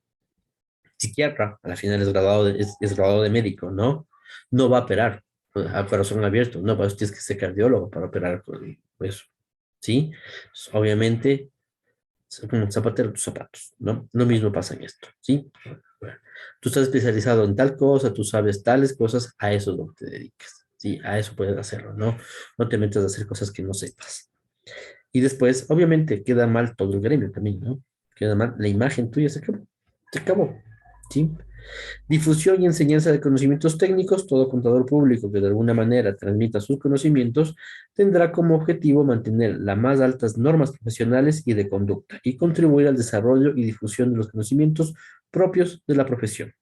psiquiatra, a la final es graduado de médico, ¿no? No va a operar a corazón abierto, no, pues tienes que ser cardiólogo para operar con eso, ¿sí? Entonces, obviamente, es como un zapatero tus zapatos, ¿no? Lo mismo pasa en esto, ¿sí? Bueno, tú estás especializado en tal cosa, tú sabes tales cosas, a eso es lo que te dedicas, ¿sí? A eso puedes hacerlo, ¿no? No te metas a hacer cosas que no sepas. Y después, obviamente, queda mal todo el gremio también, ¿no? Queda mal la imagen tuya, se acabó, ¿sí? Difusión y enseñanza de conocimientos técnicos. Todo contador público que de alguna manera transmita sus conocimientos tendrá como objetivo mantener las más altas normas profesionales y de conducta y contribuir al desarrollo y difusión de los conocimientos propios de la profesión.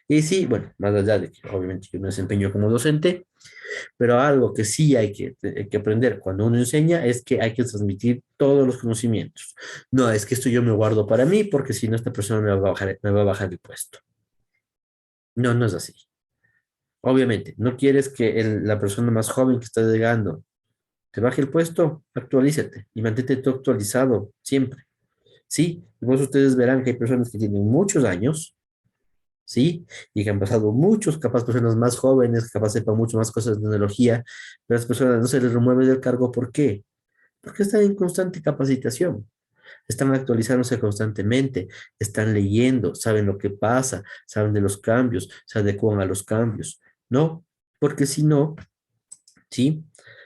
Y sí, bueno, más allá de que obviamente yo me desempeño como docente, pero algo que sí hay que aprender cuando uno enseña es que hay que transmitir todos los conocimientos. No, es que esto yo me guardo para mí porque si no esta persona me va a bajar el puesto. No, no es así. Obviamente, no quieres que la persona más joven que está llegando te baje el puesto, actualízate y mantente tú actualizado siempre. Sí, y vos ustedes verán que hay personas que tienen muchos años, sí, y que han pasado muchos, capaz personas más jóvenes, capaz sepan mucho más cosas de tecnología, pero a las personas no se les remueve del cargo. ¿Por qué? Porque están en constante capacitación, están actualizándose constantemente, están leyendo, saben lo que pasa, saben de los cambios, se adecuan a los cambios, ¿no? Porque si no, ¿sí?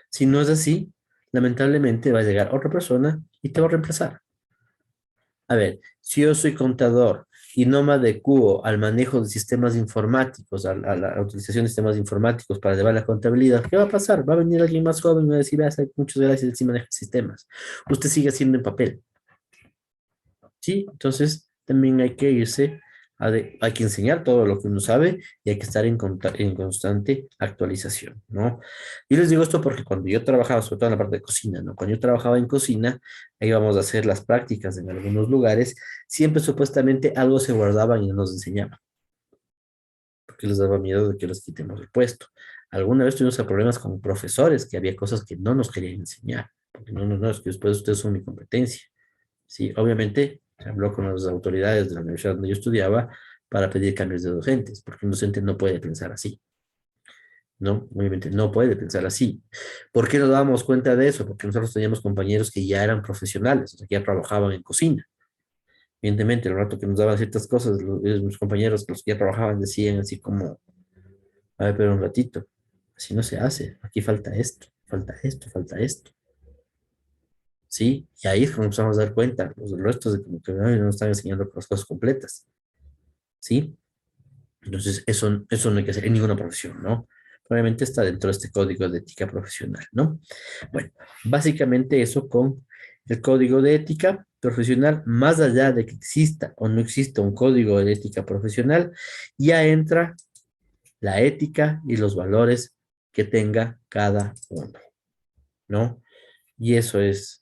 Si no es así, lamentablemente va a llegar otra persona y te va a reemplazar. A ver, si yo soy contador y no me adecuo al manejo de sistemas informáticos, a la utilización de sistemas informáticos para llevar la contabilidad, ¿qué va a pasar? Va a venir alguien más joven y va a decir, muchas gracias, él sí maneja sistemas. Usted sigue haciendo en papel. ¿Sí? Entonces, también hay que irse, hay que enseñar todo lo que uno sabe y hay que estar en constante actualización, ¿no? Yo les digo esto porque cuando yo trabajaba, sobre todo en la parte de cocina, ¿no? Cuando yo trabajaba en cocina, íbamos a hacer las prácticas en algunos lugares, siempre supuestamente algo se guardaban y no nos enseñaban, porque les daba miedo de que les quitemos el puesto. Alguna vez tuvimos problemas con profesores, que había cosas que no nos querían enseñar, porque no, es que después ustedes son mi competencia. Sí, obviamente se habló con las autoridades de la universidad donde yo estudiaba para pedir cambios de docentes, porque un docente no puede pensar así, ¿no? Obviamente no puede pensar así. ¿Por qué nos dábamos cuenta de eso? Porque nosotros teníamos compañeros que ya eran profesionales, o sea, que ya trabajaban en cocina. Evidentemente, el rato que nos daban ciertas cosas, mis compañeros, los que ya trabajaban, decían así como, a ver, pero un ratito, así no se hace, aquí falta esto, falta esto, falta esto. ¿Sí? Y ahí es cuando empezamos a dar cuenta, los restos de como que no nos están enseñando las cosas completas, ¿sí? Entonces, eso no hay que hacer en ninguna profesión, ¿no? Obviamente está dentro de este código de ética profesional, ¿no? Bueno, básicamente eso con el código de ética profesional, más allá de que exista o no exista un código de ética profesional, ya entra la ética y los valores que tenga cada uno, ¿no? Y eso es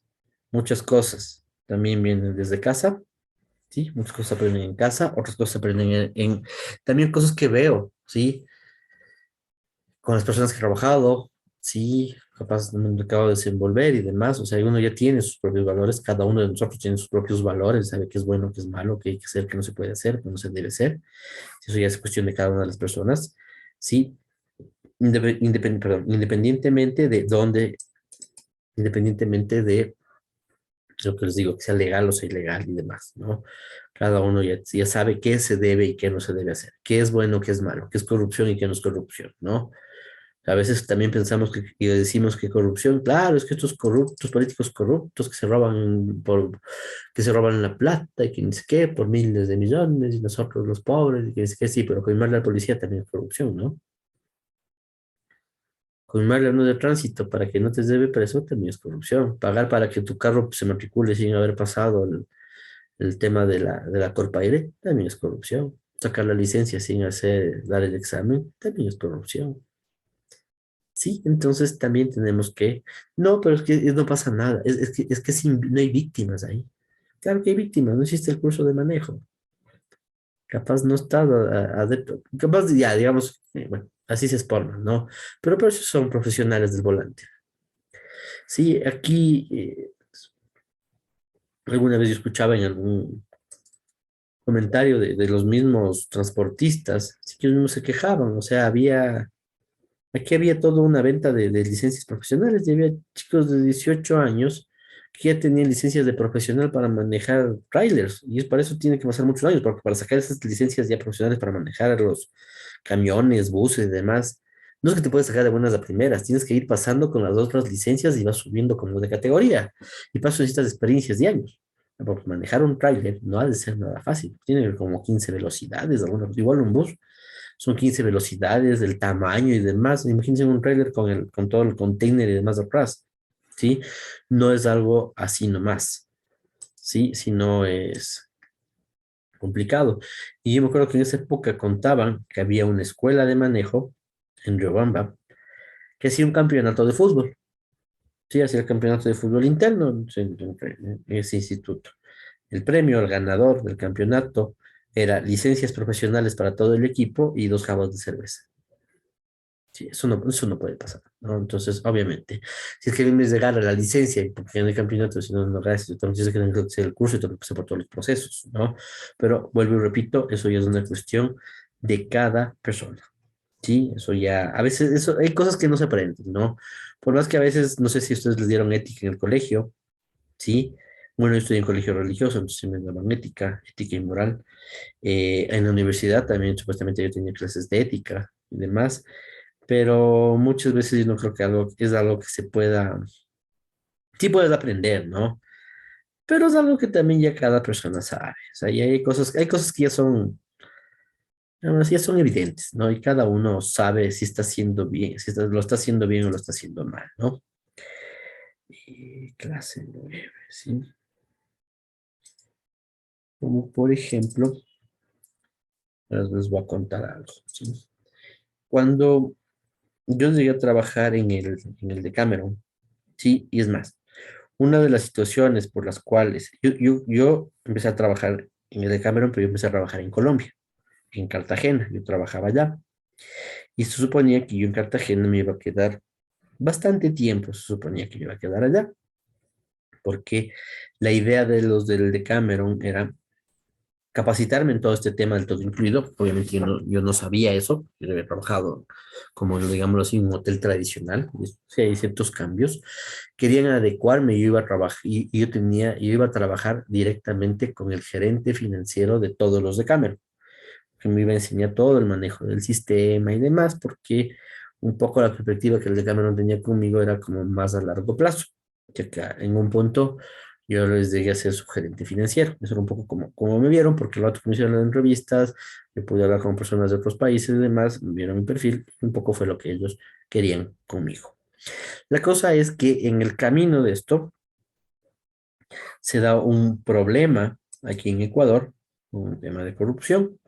muchas cosas. También vienen desde casa, ¿sí? Muchas cosas aprenden en casa, otras cosas aprenden también cosas que veo, ¿sí? Con las personas que he trabajado, sí, capaz me acabo de desenvolver y demás, o sea, uno ya tiene sus propios valores, cada uno de nosotros tiene sus propios valores, sabe qué es bueno, qué es malo, qué hay que hacer, qué no se puede hacer, qué no se debe hacer. Eso ya es cuestión de cada una de las personas, ¿sí? Perdón, independientemente de dónde, independientemente de lo que les digo, que sea legal o sea ilegal y demás, ¿no? Cada uno ya sabe qué se debe y qué no se debe hacer, qué es bueno, qué es malo, qué es corrupción y qué no es corrupción, ¿no? A veces también pensamos y decimos que corrupción, claro, es que estos corruptos, políticos corruptos que se roban la plata y que ni sé qué, por miles de millones, y nosotros los pobres, y que ni sé qué, sí, pero coimarle a la policía también es corrupción, ¿no? Coimarle a uno de tránsito para que no te lleve preso también es corrupción. Pagar para que tu carro se matricule sin haber pasado el tema de la Corpaire también es corrupción. Sacar la licencia sin dar el examen también es corrupción. Sí, entonces también tenemos que, no, pero es que no pasa nada, es que no hay víctimas ahí. Claro que hay víctimas, no existe el curso de manejo. Capaz no está adepto, capaz ya, digamos, bueno, así se exportan, ¿no? Pero por eso son profesionales del volante. Sí, aquí alguna vez yo escuchaba en algún comentario de los mismos transportistas, sí que ellos mismos se quejaban, o sea, aquí había toda una venta de licencias profesionales y había chicos de 18 años que ya tenían licencias de profesional para manejar trailers. Y es para eso tiene que pasar muchos años, porque para sacar esas licencias ya profesionales para manejar los camiones, buses y demás, no es que te puedes sacar de buenas a primeras, tienes que ir pasando con las otras licencias y vas subiendo como de categoría. Y para eso necesitas experiencias de años. Porque manejar un trailer no ha de ser nada fácil. Tiene como 15 velocidades, igual un bus son 15 velocidades, el tamaño y demás. Imagínense un trailer con todo el container y demás atrás, ¿sí? No es algo así nomás, ¿sí? Sino es complicado. Y yo me acuerdo que en esa época contaban que había una escuela de manejo en Riobamba que hacía un campeonato de fútbol. Sí, hacía el campeonato de fútbol interno en ese instituto. El premio al ganador del campeonato era licencias profesionales para todo el equipo y 2 jabos de cerveza. Sí, eso no puede pasar, ¿no? Entonces, obviamente, si es que en vez de ganar la licencia y porque en el campeonato, si no, no gracias, yo también sé que tengo que hacer el curso y tengo que pasar por todos los procesos, ¿no? Pero vuelvo y repito, eso ya es una cuestión de cada persona, ¿sí? Eso ya, a veces, eso, hay cosas que no se aprenden, ¿no? Por más que a veces, no sé si ustedes les dieron ética en el colegio, ¿sí? Bueno, yo estudié en colegio religioso, entonces me daban ética y moral. En la universidad también supuestamente yo tenía clases de ética y demás, pero muchas veces yo no creo que es algo que se pueda, sí puedes aprender, ¿no? Pero es algo que también ya cada persona sabe. O sea, y hay cosas que ya son evidentes, ¿no? Y cada uno sabe si está haciendo bien, lo está haciendo bien o lo está haciendo mal, ¿no? Y clase 9, ¿sí? Como por ejemplo, les voy a contar algo, ¿sí? Cuando yo llegué a trabajar en el Decameron, ¿sí? Y es más, una de las situaciones por las cuales yo empecé a trabajar en el Decameron, pero yo empecé a trabajar en Colombia, en Cartagena, yo trabajaba allá. Y se suponía que yo en Cartagena me iba a quedar bastante tiempo, se suponía que yo iba a quedar allá, porque la idea de los del Decameron era capacitarme en todo este tema del todo incluido. Obviamente yo no sabía eso, yo había trabajado como, digámoslo así, en un hotel tradicional, y sí hay ciertos cambios. Querían adecuarme, yo iba a trabajar, y yo iba a trabajar directamente con el gerente financiero de todos los de Cameron, que me iba a enseñar todo el manejo del sistema y demás, porque un poco la perspectiva que el de Cameron tenía conmigo era como más a largo plazo, ya que en un punto yo les llegué a ser su gerente financiero. Eso era un poco como me vieron, porque el otro que me hicieron en entrevistas, yo pude hablar con personas de otros países y demás, me vieron mi perfil, un poco fue lo que ellos querían conmigo. La cosa es que en el camino de esto se da un problema aquí en Ecuador, un tema de corrupción,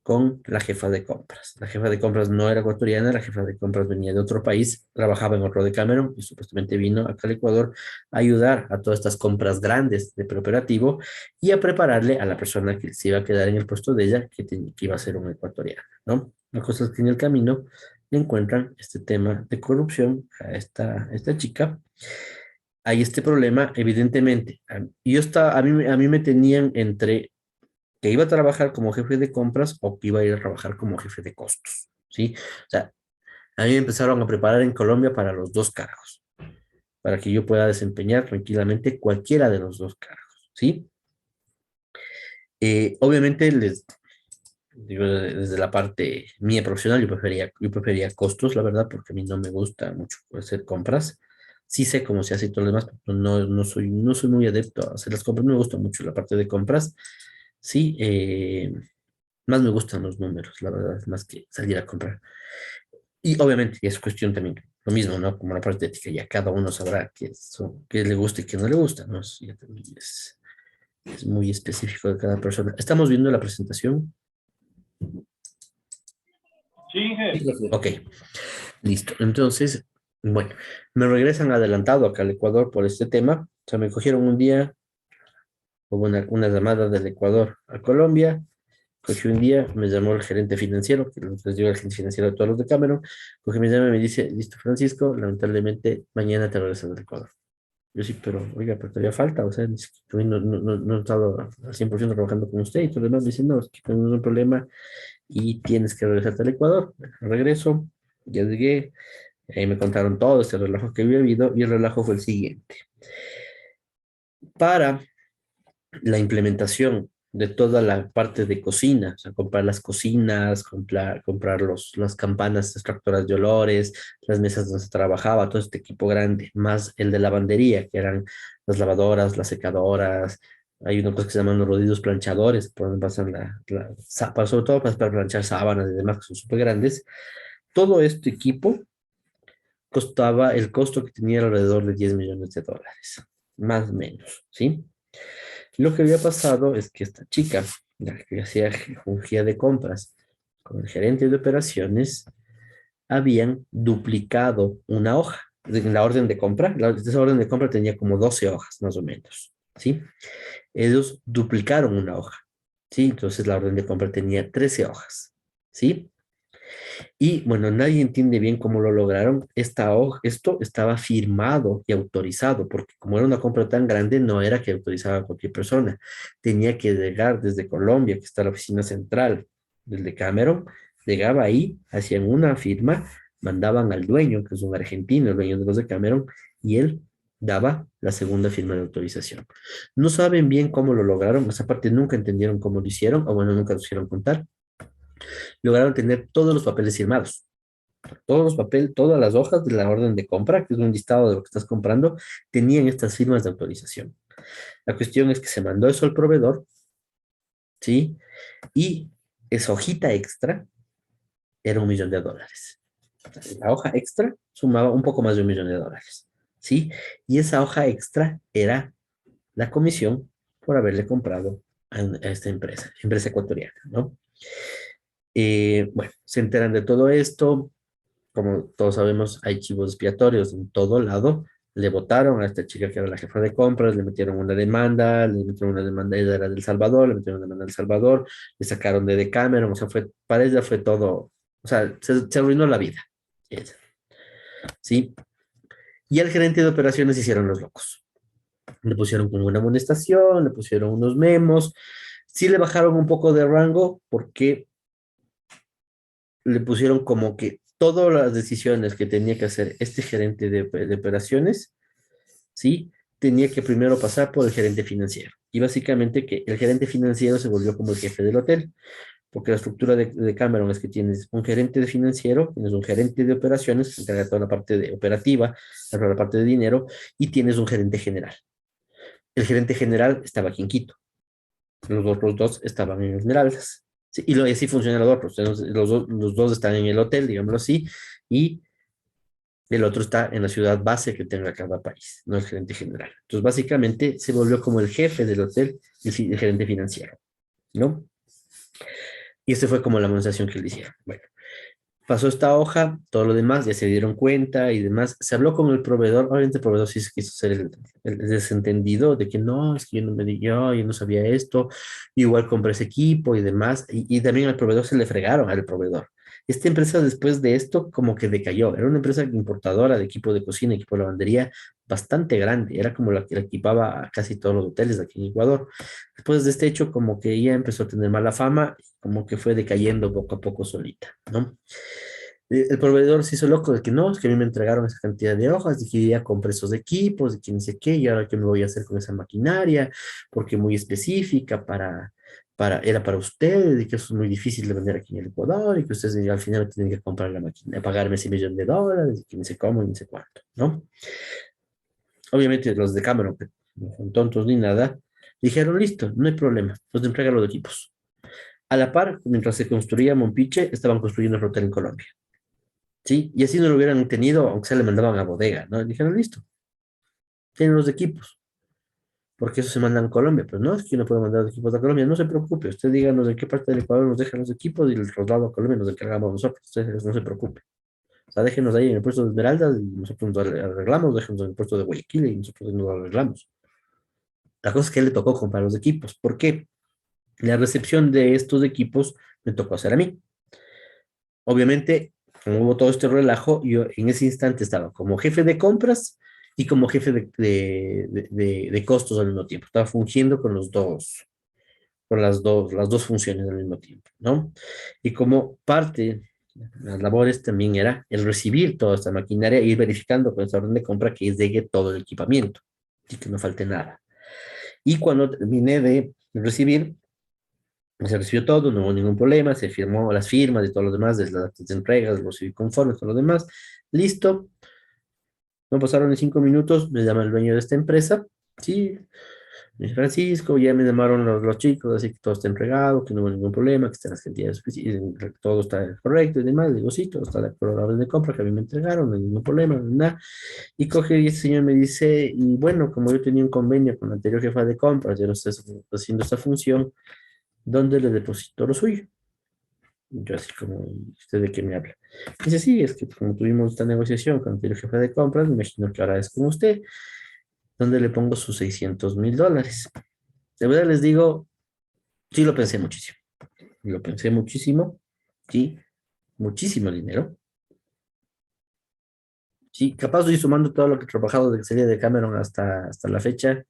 con la jefa de compras. La jefa de compras no era ecuatoriana, la jefa de compras venía de otro país, trabajaba en otro de Cameron y supuestamente vino acá al Ecuador a ayudar a todas estas compras grandes de preoperativo y a prepararle a la persona que se iba a quedar en el puesto de ella, que iba a ser una ecuatoriana, ¿no? La cosa es que en el camino encuentran este tema de corrupción a esta chica. Hay este problema, evidentemente. A mí me tenían entre que iba a trabajar como jefe de compras o que iba a ir a trabajar como jefe de costos, ¿sí? O sea, a mí me empezaron a preparar en Colombia para los dos cargos, para que yo pueda desempeñar tranquilamente cualquiera de los dos cargos, ¿sí? Obviamente, les digo, desde la parte mía profesional, yo prefería costos, la verdad, porque a mí no me gusta mucho hacer compras. Sí sé cómo se hace y todo lo demás, pero no soy muy adepto a hacer las compras. No me gusta mucho la parte de compras. Sí, más me gustan los números, la verdad, más que salir a comprar. Y obviamente es cuestión también lo mismo, ¿no? Como la parte ética, ya cada uno sabrá qué le gusta y qué no le gusta, ¿no? Es muy específico de cada persona. Estamos viendo la presentación. Sí, Inge. Ok, listo. Entonces, bueno, me regresan adelantado acá al Ecuador por este tema. O sea, me cogieron un día, hubo una llamada del Ecuador a Colombia. Cogí un día, me llamó el gerente financiero, que les digo el gerente financiero de todos los de Cameron. Cogí, me llama y me dice, listo, Francisco, lamentablemente mañana te regresas del Ecuador. Yo sí, pero oiga, pero todavía falta, o sea, no he estado al 100% trabajando con usted y todo lo demás. Me dice, no, es que tenemos un problema y tienes que regresarte al Ecuador. Regreso, ya llegué, ahí me contaron todo este relajo que había habido y el relajo fue el siguiente. Para la implementación de toda la parte de cocina, o sea, comprar las cocinas, comprar las campanas extractoras de olores, las mesas donde se trabajaba, todo este equipo grande, más el de lavandería, que eran las lavadoras, las secadoras, hay una cosa que se llaman los rodillos planchadores, por donde pasan sobre todo para planchar sábanas y demás, que son súper grandes. Todo este equipo costaba, el costo que tenía alrededor de 10 millones de dólares, más o menos, ¿sí? Lo que había pasado es que esta chica, la que fungía de compras con el gerente de operaciones, habían duplicado una hoja. En la orden de compra, esa orden de compra tenía como 12 hojas, más o menos, ¿sí? Ellos duplicaron una hoja, ¿sí? Entonces la orden de compra tenía 13 hojas, ¿sí? Y bueno, nadie entiende bien cómo lo lograron. Esto estaba firmado y autorizado, porque como era una compra tan grande, no era que autorizaba a cualquier persona. Tenía que llegar desde Colombia, que está la oficina central del de Cameron, llegaba ahí, hacían una firma, mandaban al dueño, que es un argentino, el dueño de los de Cameron, y él daba la segunda firma de autorización. No saben bien cómo lo lograron, esa parte nunca entendieron cómo lo hicieron, o bueno, nunca lo hicieron contar. Lograron tener todos los papeles firmados, todos los papeles, todas las hojas de la orden de compra, que es un listado de lo que estás comprando, tenían estas firmas de autorización. La cuestión es que se mandó eso al proveedor, ¿sí? Y esa hojita extra era $1 millón. La hoja extra sumaba un poco más de $1 millón, ¿sí? Y esa hoja extra era la comisión por haberle comprado a esta empresa ecuatoriana, ¿no? Bueno, se enteran de todo esto. Como todos sabemos, hay chivos expiatorios en todo lado. Le votaron a esta chica que era la jefa de compras, le metieron una demanda, ella era del Salvador, le metieron una demanda del Salvador, le sacaron de Decameron, o sea, para ella fue todo, o sea, se arruinó la vida. Ella, ¿sí? Y al gerente de operaciones hicieron los locos. Le pusieron como una amonestación, le pusieron unos memos, sí le bajaron un poco de rango porque le pusieron como que todas las decisiones que tenía que hacer este gerente de operaciones, ¿sí? Tenía que primero pasar por el gerente financiero. Y básicamente que el gerente financiero se volvió como el jefe del hotel, porque la estructura de Cameron es que tienes un gerente de financiero, tienes un gerente de operaciones, que se encarga de toda la parte de operativa, toda la parte de dinero, y tienes un gerente general. El gerente general estaba aquí en Quito. Los otros dos estaban en Esmeraldas. Sí, y así funciona los otros. Los dos están en el hotel, digámoslo así, y el otro está en la ciudad base que tenga cada país, no el gerente general. Entonces, básicamente, se volvió como el jefe del hotel, el gerente financiero, ¿no? Y ese fue como la amonestación que le hicieron. Bueno, pasó esta hoja, todo lo demás, ya se dieron cuenta y demás. Se habló con el proveedor, obviamente el proveedor sí se quiso ser el desentendido de que no, es que yo no me di yo no sabía esto, igual compré ese equipo y demás. Y también al proveedor se le fregaron al proveedor. Esta empresa después de esto como que decayó. Era una empresa importadora de equipo de cocina, equipo de lavandería bastante grande. Era como la que equipaba a casi todos los hoteles de aquí en Ecuador. Después de este hecho como que ella empezó a tener mala fama, como que fue decayendo poco a poco solita, ¿no? El proveedor se hizo loco de que no, es que a mí me entregaron esa cantidad de hojas, y que ya compré esos equipos, y que no sé qué, y ahora qué me voy a hacer con esa maquinaria, porque muy específica era para ustedes, y que eso es muy difícil de vender aquí en el Ecuador, y que ustedes al final tienen que comprar la máquina, pagarme ese $1 millón, y que no sé cómo, y no sé cuánto, ¿no? Obviamente los de Cameron, que no son tontos ni nada, dijeron, listo, no hay problema, nos entregan los equipos. A la par, mientras se construía Mompiche, estaban construyendo el hotel en Colombia. ¿sí? Y así no lo hubieran tenido, aunque se le mandaban a bodega, ¿no? Y dijeron, listo, tienen los equipos, porque eso se mandan a Colombia, pero no es que yo no puedo mandar los equipos a Colombia, no se preocupe, usted díganos de qué parte del Ecuador nos dejan los equipos y los traslado a Colombia y nos encargamos nosotros, ustedes no se preocupe. O sea, déjenos ahí en el puesto de Esmeraldas y nosotros nos arreglamos, déjenos en el puesto de Guayaquil y nosotros nos arreglamos. La cosa es que a él le tocó comprar los equipos. ¿Por qué? La recepción de estos equipos me tocó hacer a mí. Obviamente, como hubo todo este relajo, yo en ese instante estaba como jefe de compras y como jefe de costos al mismo tiempo. Estaba fungiendo con los dos, con las dos funciones al mismo tiempo, ¿no? Y como parte de las labores también era el recibir toda esta maquinaria y ir verificando con esta orden de compra que llegue todo el equipamiento y que no falte nada. Y cuando terminé de recibir, se recibió todo, no hubo ningún problema, se firmó las firmas y todo lo demás, desde las actas de entregas, los conformes, todo lo demás, listo. No pasaron ni 5 minutos, me llama el dueño de esta empresa, sí, me dice, Francisco, ya me llamaron los chicos, así que todo está entregado, que no hubo ningún problema, que están las cantidades, todo está correcto y demás. Le digo, sí, todo está de acuerdo a la orden de compra que a mí me entregaron, no hay ningún problema, no hay nada. Y coge y ese señor me dice, y bueno, como yo tenía un convenio con la anterior jefa de compras, yo no estoy haciendo esta función, ¿dónde le deposito lo suyo? Yo así como, ¿usted de qué me habla? Dice, sí, es que como tuvimos esta negociación con el anterior jefe de compras, me imagino que ahora es con usted, ¿dónde le pongo sus $600,000? De verdad les digo, sí lo pensé muchísimo. Lo pensé muchísimo, sí, muchísimo dinero. Sí, capaz estoy sumando todo lo que he trabajado de serie de Cameron hasta la fecha.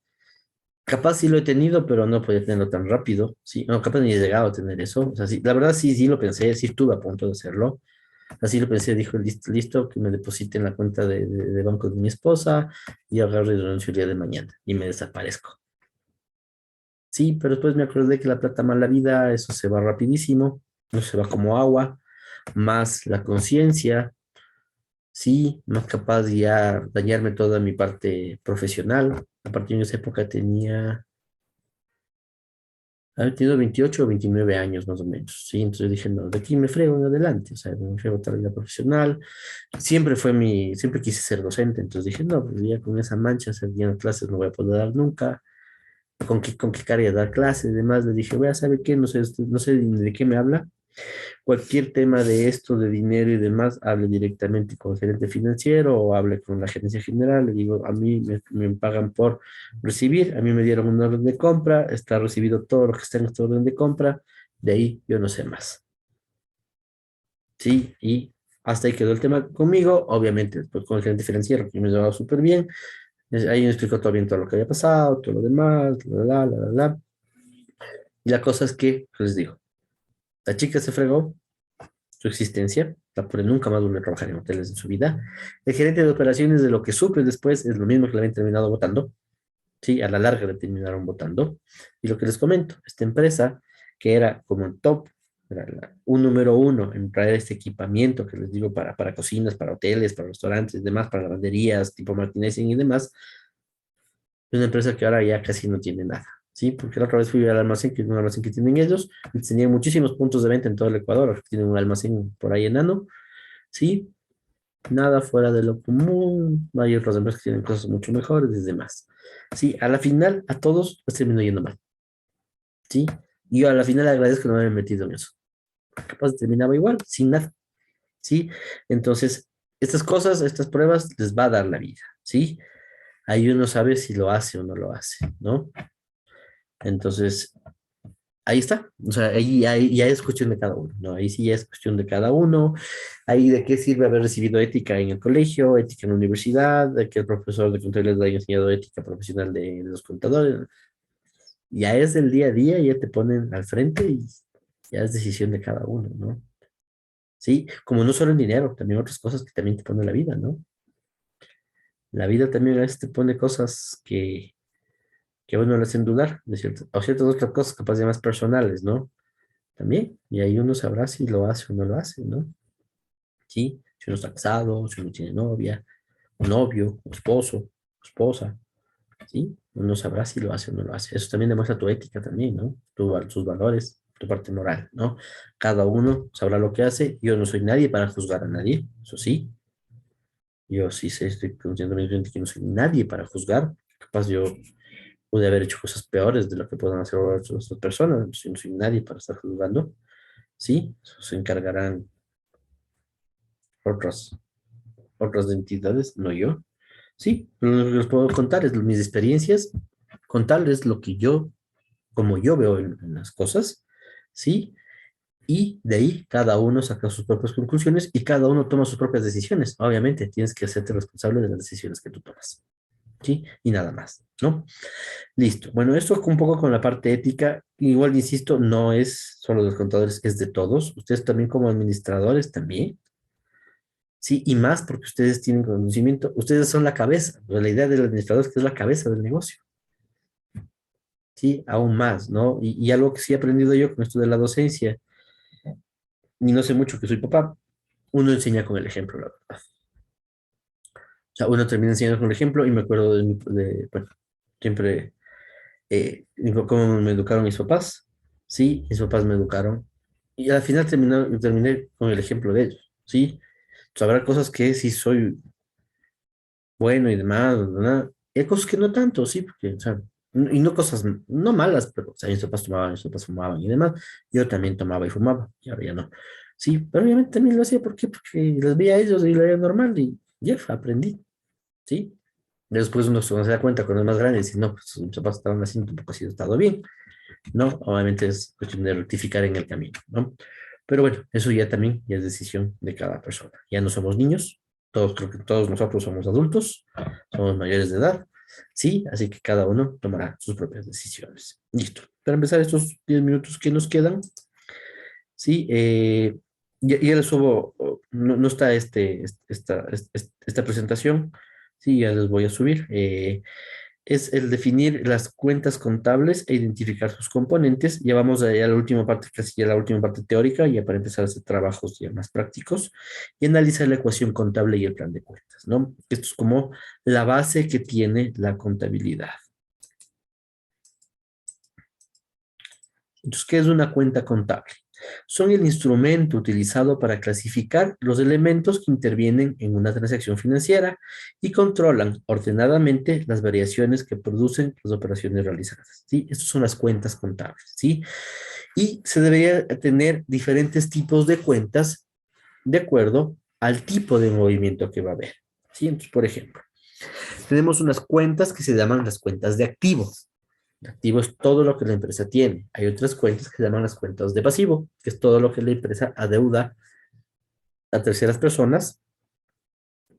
Capaz sí lo he tenido, pero no podía tenerlo tan rápido. Sí, no, capaz ni he llegado a tener eso. O sea, sí, la verdad sí lo pensé, sí estuve a punto de hacerlo. Así lo pensé, dijo, listo, listo, que me deposite en la cuenta de banco de mi esposa y agarro y renuncio el día de mañana y me desaparezco. Sí, pero después me acordé que la plata mala vida, eso se va rapidísimo, no se va como agua, más la conciencia, sí, más capaz de ya dañarme toda mi parte profesional. A partir de esa época había tenido 28 o 29 años más o menos, sí, entonces dije, no, de aquí me frego en adelante, o sea, me frego toda la vida profesional. Siempre quise ser docente, entonces dije, no, pues ya con esa mancha, hacer bien clases no voy a poder dar nunca. ¿Con qué cara iba a dar clases? Además, le dije, vea, ¿sabe qué? No sé ni de qué me habla. Cualquier tema de esto, de dinero y demás, hable directamente con el gerente financiero o hable con la gerencia general. Le digo, a mí me pagan por recibir, a mí me dieron una orden de compra, está recibido todo lo que está en esta orden de compra, de ahí yo no sé más. Sí, y hasta ahí quedó el tema conmigo, obviamente, después con el gerente financiero, que me llevaba súper bien. Ahí me explicó todo bien todo lo que había pasado, todo lo demás, la. Y la cosa es que, pues, les digo, la chica se fregó su existencia, la pobre nunca más volvió a trabajar en hoteles en su vida. El gerente de operaciones, de lo que supe después, es lo mismo que le habían terminado votando, sí, a la larga le terminaron votando. Y lo que les comento, esta empresa, que era como el top, era un número uno en traer este equipamiento que les digo para cocinas, para hoteles, para restaurantes, demás, para lavanderías, tipo Martinez y demás, es una empresa que ahora ya casi no tiene nada, ¿sí? Porque la otra vez fui al almacén, que es un almacén que tienen ellos, y tenían muchísimos puntos de venta en todo el Ecuador, tienen un almacén por ahí enano, ¿sí? Nada fuera de lo común, hay otras empresas que tienen cosas mucho mejores y demás. Sí, a la final a todos les terminó yendo mal, ¿sí? Y yo a la final agradezco que no me hayan metido en eso. Capaz terminaba igual, sin nada, ¿sí? Entonces, estas cosas, estas pruebas les va a dar la vida, ¿sí? Ahí uno sabe si lo hace o no lo hace, ¿no? Entonces, ahí está. O sea, ahí ya es cuestión de cada uno, ¿no? Ahí sí ya es cuestión de cada uno. Ahí de qué sirve haber recibido ética en el colegio, ética en la universidad, de que el profesor de contabilidad le haya enseñado ética profesional de los contadores. Ya es del día a día, ya te ponen al frente y ya es decisión de cada uno, ¿no? Sí, como no solo en dinero, también otras cosas que también te pone la vida, ¿no? La vida también a veces te pone cosas que a uno le hacen dudar de ciertas, o ciertas otras cosas capaz de más personales, ¿no? También, y ahí uno sabrá si lo hace o no lo hace, ¿no? Sí, si uno está casado, si uno tiene novia, o novio, o esposo, o esposa, ¿sí? Uno sabrá si lo hace o no lo hace. Eso también demuestra tu ética también, ¿no? Tus valores. tu parte moral, ¿no? Cada uno sabrá lo que hace. Yo no soy nadie para juzgar a nadie, eso sí. Yo sí sé, estoy consciente que no soy nadie para juzgar. Capaz yo pude haber hecho cosas peores de lo que puedan hacer otras personas. Yo no soy nadie para estar juzgando. Sí, eso se encargarán otras, otras entidades, no yo. Sí, lo que les puedo contar es mis experiencias, contarles lo que yo, como yo veo en las cosas, ¿sí? Y de ahí cada uno saca sus propias conclusiones y cada uno toma sus propias decisiones. Obviamente tienes que hacerte responsable de las decisiones que tú tomas, ¿sí? Y nada más, ¿no? Listo. Bueno, esto un poco con la parte ética. Igual, insisto, no es solo de los contadores, es de todos. Ustedes también como administradores también. Sí, y más porque ustedes tienen conocimiento, ustedes son la cabeza. La idea del administrador es que es la cabeza del negocio. Sí, aún más, ¿no? Y algo que sí he aprendido yo con esto de la docencia, y no sé mucho que soy papá, uno enseña con el ejemplo, la verdad. O sea, uno termina enseñando con el ejemplo y me acuerdo bueno, siempre, cómo me educaron mis papás. Sí, mis papás me educaron. Y al final terminé con el ejemplo de ellos, ¿sí? O sea, habrá cosas que sí soy bueno y demás, ¿verdad? Y hay cosas que no tanto, sí, porque, o sea, y no cosas, no malas, pero, o sea, mis papás tomaban, mis papás fumaban y demás. Yo también tomaba y fumaba, y ahora ya no. Sí, pero obviamente también lo hacía, ¿por qué? Porque los veía a ellos y lo veía normal y ya aprendí, ¿sí? Después uno se da cuenta cuando es más grande y dice, no, pues mis papás estaban haciendo, tampoco ha sido estado bien, ¿no? Obviamente es cuestión de rectificar en el camino, ¿no? Pero bueno, eso ya también ya es decisión de cada persona. Ya no somos niños, todos, creo que todos nosotros somos adultos, somos mayores de edad, ¿sí? Así que cada uno tomará sus propias decisiones. Listo. Para empezar estos 10 minutos que nos quedan, ¿sí? Ya les subo, no, no está esta presentación, sí, ya les voy a subir. Es el definir las cuentas contables e identificar sus componentes. Ya vamos a la última parte, casi ya la última parte teórica, ya para empezar a hacer trabajos ya más prácticos y analizar la ecuación contable y el plan de cuentas, ¿no? Esto es como la base que tiene la contabilidad. Entonces, ¿qué es una cuenta contable? Son el instrumento utilizado para clasificar los elementos que intervienen en una transacción financiera y controlan ordenadamente las variaciones que producen las operaciones realizadas, ¿sí? Estas son las cuentas contables, ¿sí? Y se debería tener diferentes tipos de cuentas de acuerdo al tipo de movimiento que va a haber, ¿sí? Entonces, por ejemplo, tenemos unas cuentas que se llaman las cuentas de activos. Activo es todo lo que la empresa tiene. Hay otras cuentas que se llaman las cuentas de pasivo, que es todo lo que la empresa adeuda a terceras personas.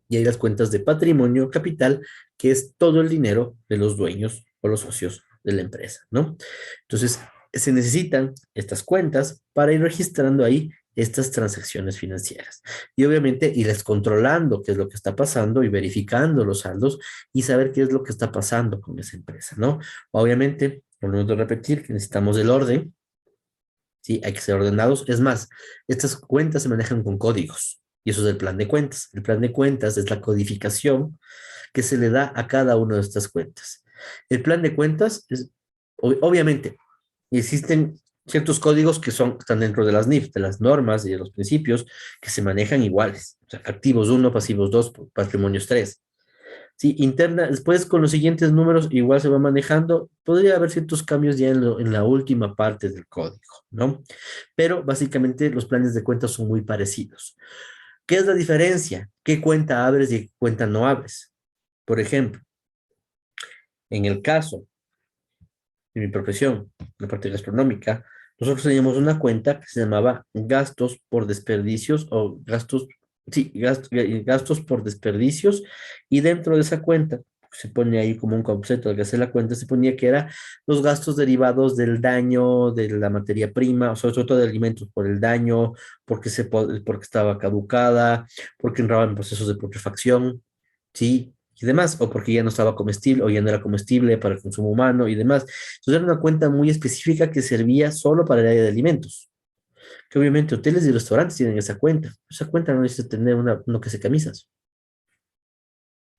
Y hay las cuentas de patrimonio capital, que es todo el dinero de los dueños o los socios de la empresa, ¿no? Entonces, se necesitan estas cuentas para ir registrando ahí estas transacciones financieras. Y obviamente irles controlando qué es lo que está pasando y verificando los saldos y saber qué es lo que está pasando con esa empresa, ¿no? Obviamente, volvemos a repetir que necesitamos el orden, ¿sí? Hay que ser ordenados. Es más, estas cuentas se manejan con códigos y eso es el plan de cuentas. El plan de cuentas es la codificación que se le da a cada una de estas cuentas. El plan de cuentas es, obviamente, existen ciertos códigos que están dentro de las NIF, de las normas y de los principios que se manejan iguales. O sea, activos 1, pasivos 2, patrimonios 3. Sí, interna, después con los siguientes números igual se va manejando. Podría haber ciertos cambios ya en la última parte del código, ¿no? Pero básicamente los planes de cuentas son muy parecidos. ¿Qué es la diferencia? ¿Qué cuenta abres y qué cuenta no abres? Por ejemplo, en el caso de mi profesión, la parte gastronómica, nosotros teníamos una cuenta que se llamaba gastos por desperdicios o gastos, sí, gastos por desperdicios, y dentro de esa cuenta se pone ahí como un concepto al que hacer la cuenta, se ponía que era los gastos derivados del daño de la materia prima, o sea, sobre todo de alimentos, por el daño, porque estaba caducada, porque entraba en procesos de putrefacción, ¿sí? Y demás, o porque ya no estaba comestible, o ya no era comestible para el consumo humano y demás. Entonces era una cuenta muy específica que servía solo para el área de alimentos. Que obviamente hoteles y restaurantes tienen esa cuenta. Esa cuenta no necesita tener uno que se camisas.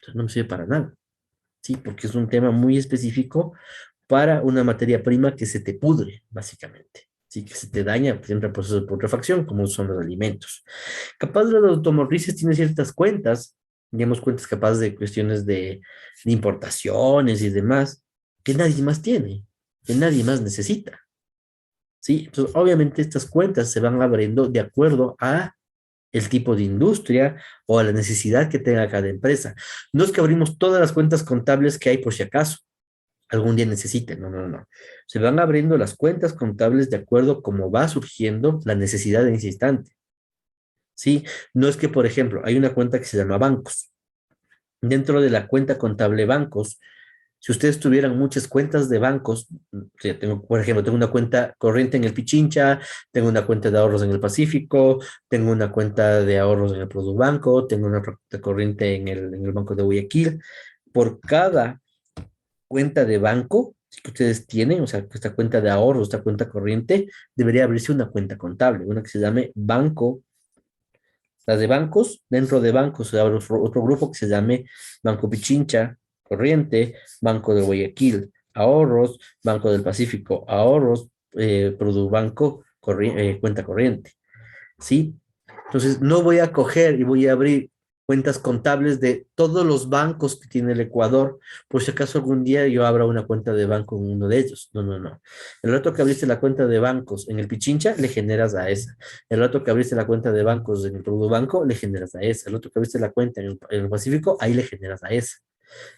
O sea, no me sirve para nada. Sí, porque es un tema muy específico para una materia prima que se te pudre, básicamente. Sí, que se te daña, pues, entra en proceso de putrefacción, como son los alimentos. Capaz de los automotrices tiene ciertas cuentas, digamos cuentas capaz de cuestiones de importaciones y demás, que nadie más tiene, que nadie más necesita. ¿Sí? Entonces, obviamente estas cuentas se van abriendo de acuerdo a el tipo de industria o a la necesidad que tenga cada empresa. No es que abrimos todas las cuentas contables que hay por si acaso algún día necesiten, no, no, no. Se van abriendo las cuentas contables de acuerdo a cómo va surgiendo la necesidad en ese instante. ¿Sí? No es que, por ejemplo, hay una cuenta que se llama bancos. Dentro de la cuenta contable bancos, si ustedes tuvieran muchas cuentas de bancos, o sea, tengo, por ejemplo, tengo una cuenta corriente en el Pichincha, tengo una cuenta de ahorros en el Pacífico, tengo una cuenta de ahorros en el Produbanco, tengo una cuenta corriente en el Banco de Guayaquil. Por cada cuenta de banco que ustedes tienen, o sea, esta cuenta de ahorros, esta cuenta corriente, debería abrirse una cuenta contable, una que se llame banco. Las de bancos, dentro de bancos se abre otro grupo que se llame Banco Pichincha, corriente, Banco de Guayaquil, ahorros, Banco del Pacífico, ahorros, Produbanco, cuenta corriente. ¿Sí? Entonces, no voy a coger y voy a abrir cuentas contables de todos los bancos que tiene el Ecuador, por si acaso algún día yo abra una cuenta de banco en uno de ellos. No, no, no. El rato que abriste la cuenta de bancos en el Pichincha, le generas a esa. El rato que abriste la cuenta de bancos en el Banco, le generas a esa. El rato que abriste la cuenta en el Pacífico, ahí le generas a esa.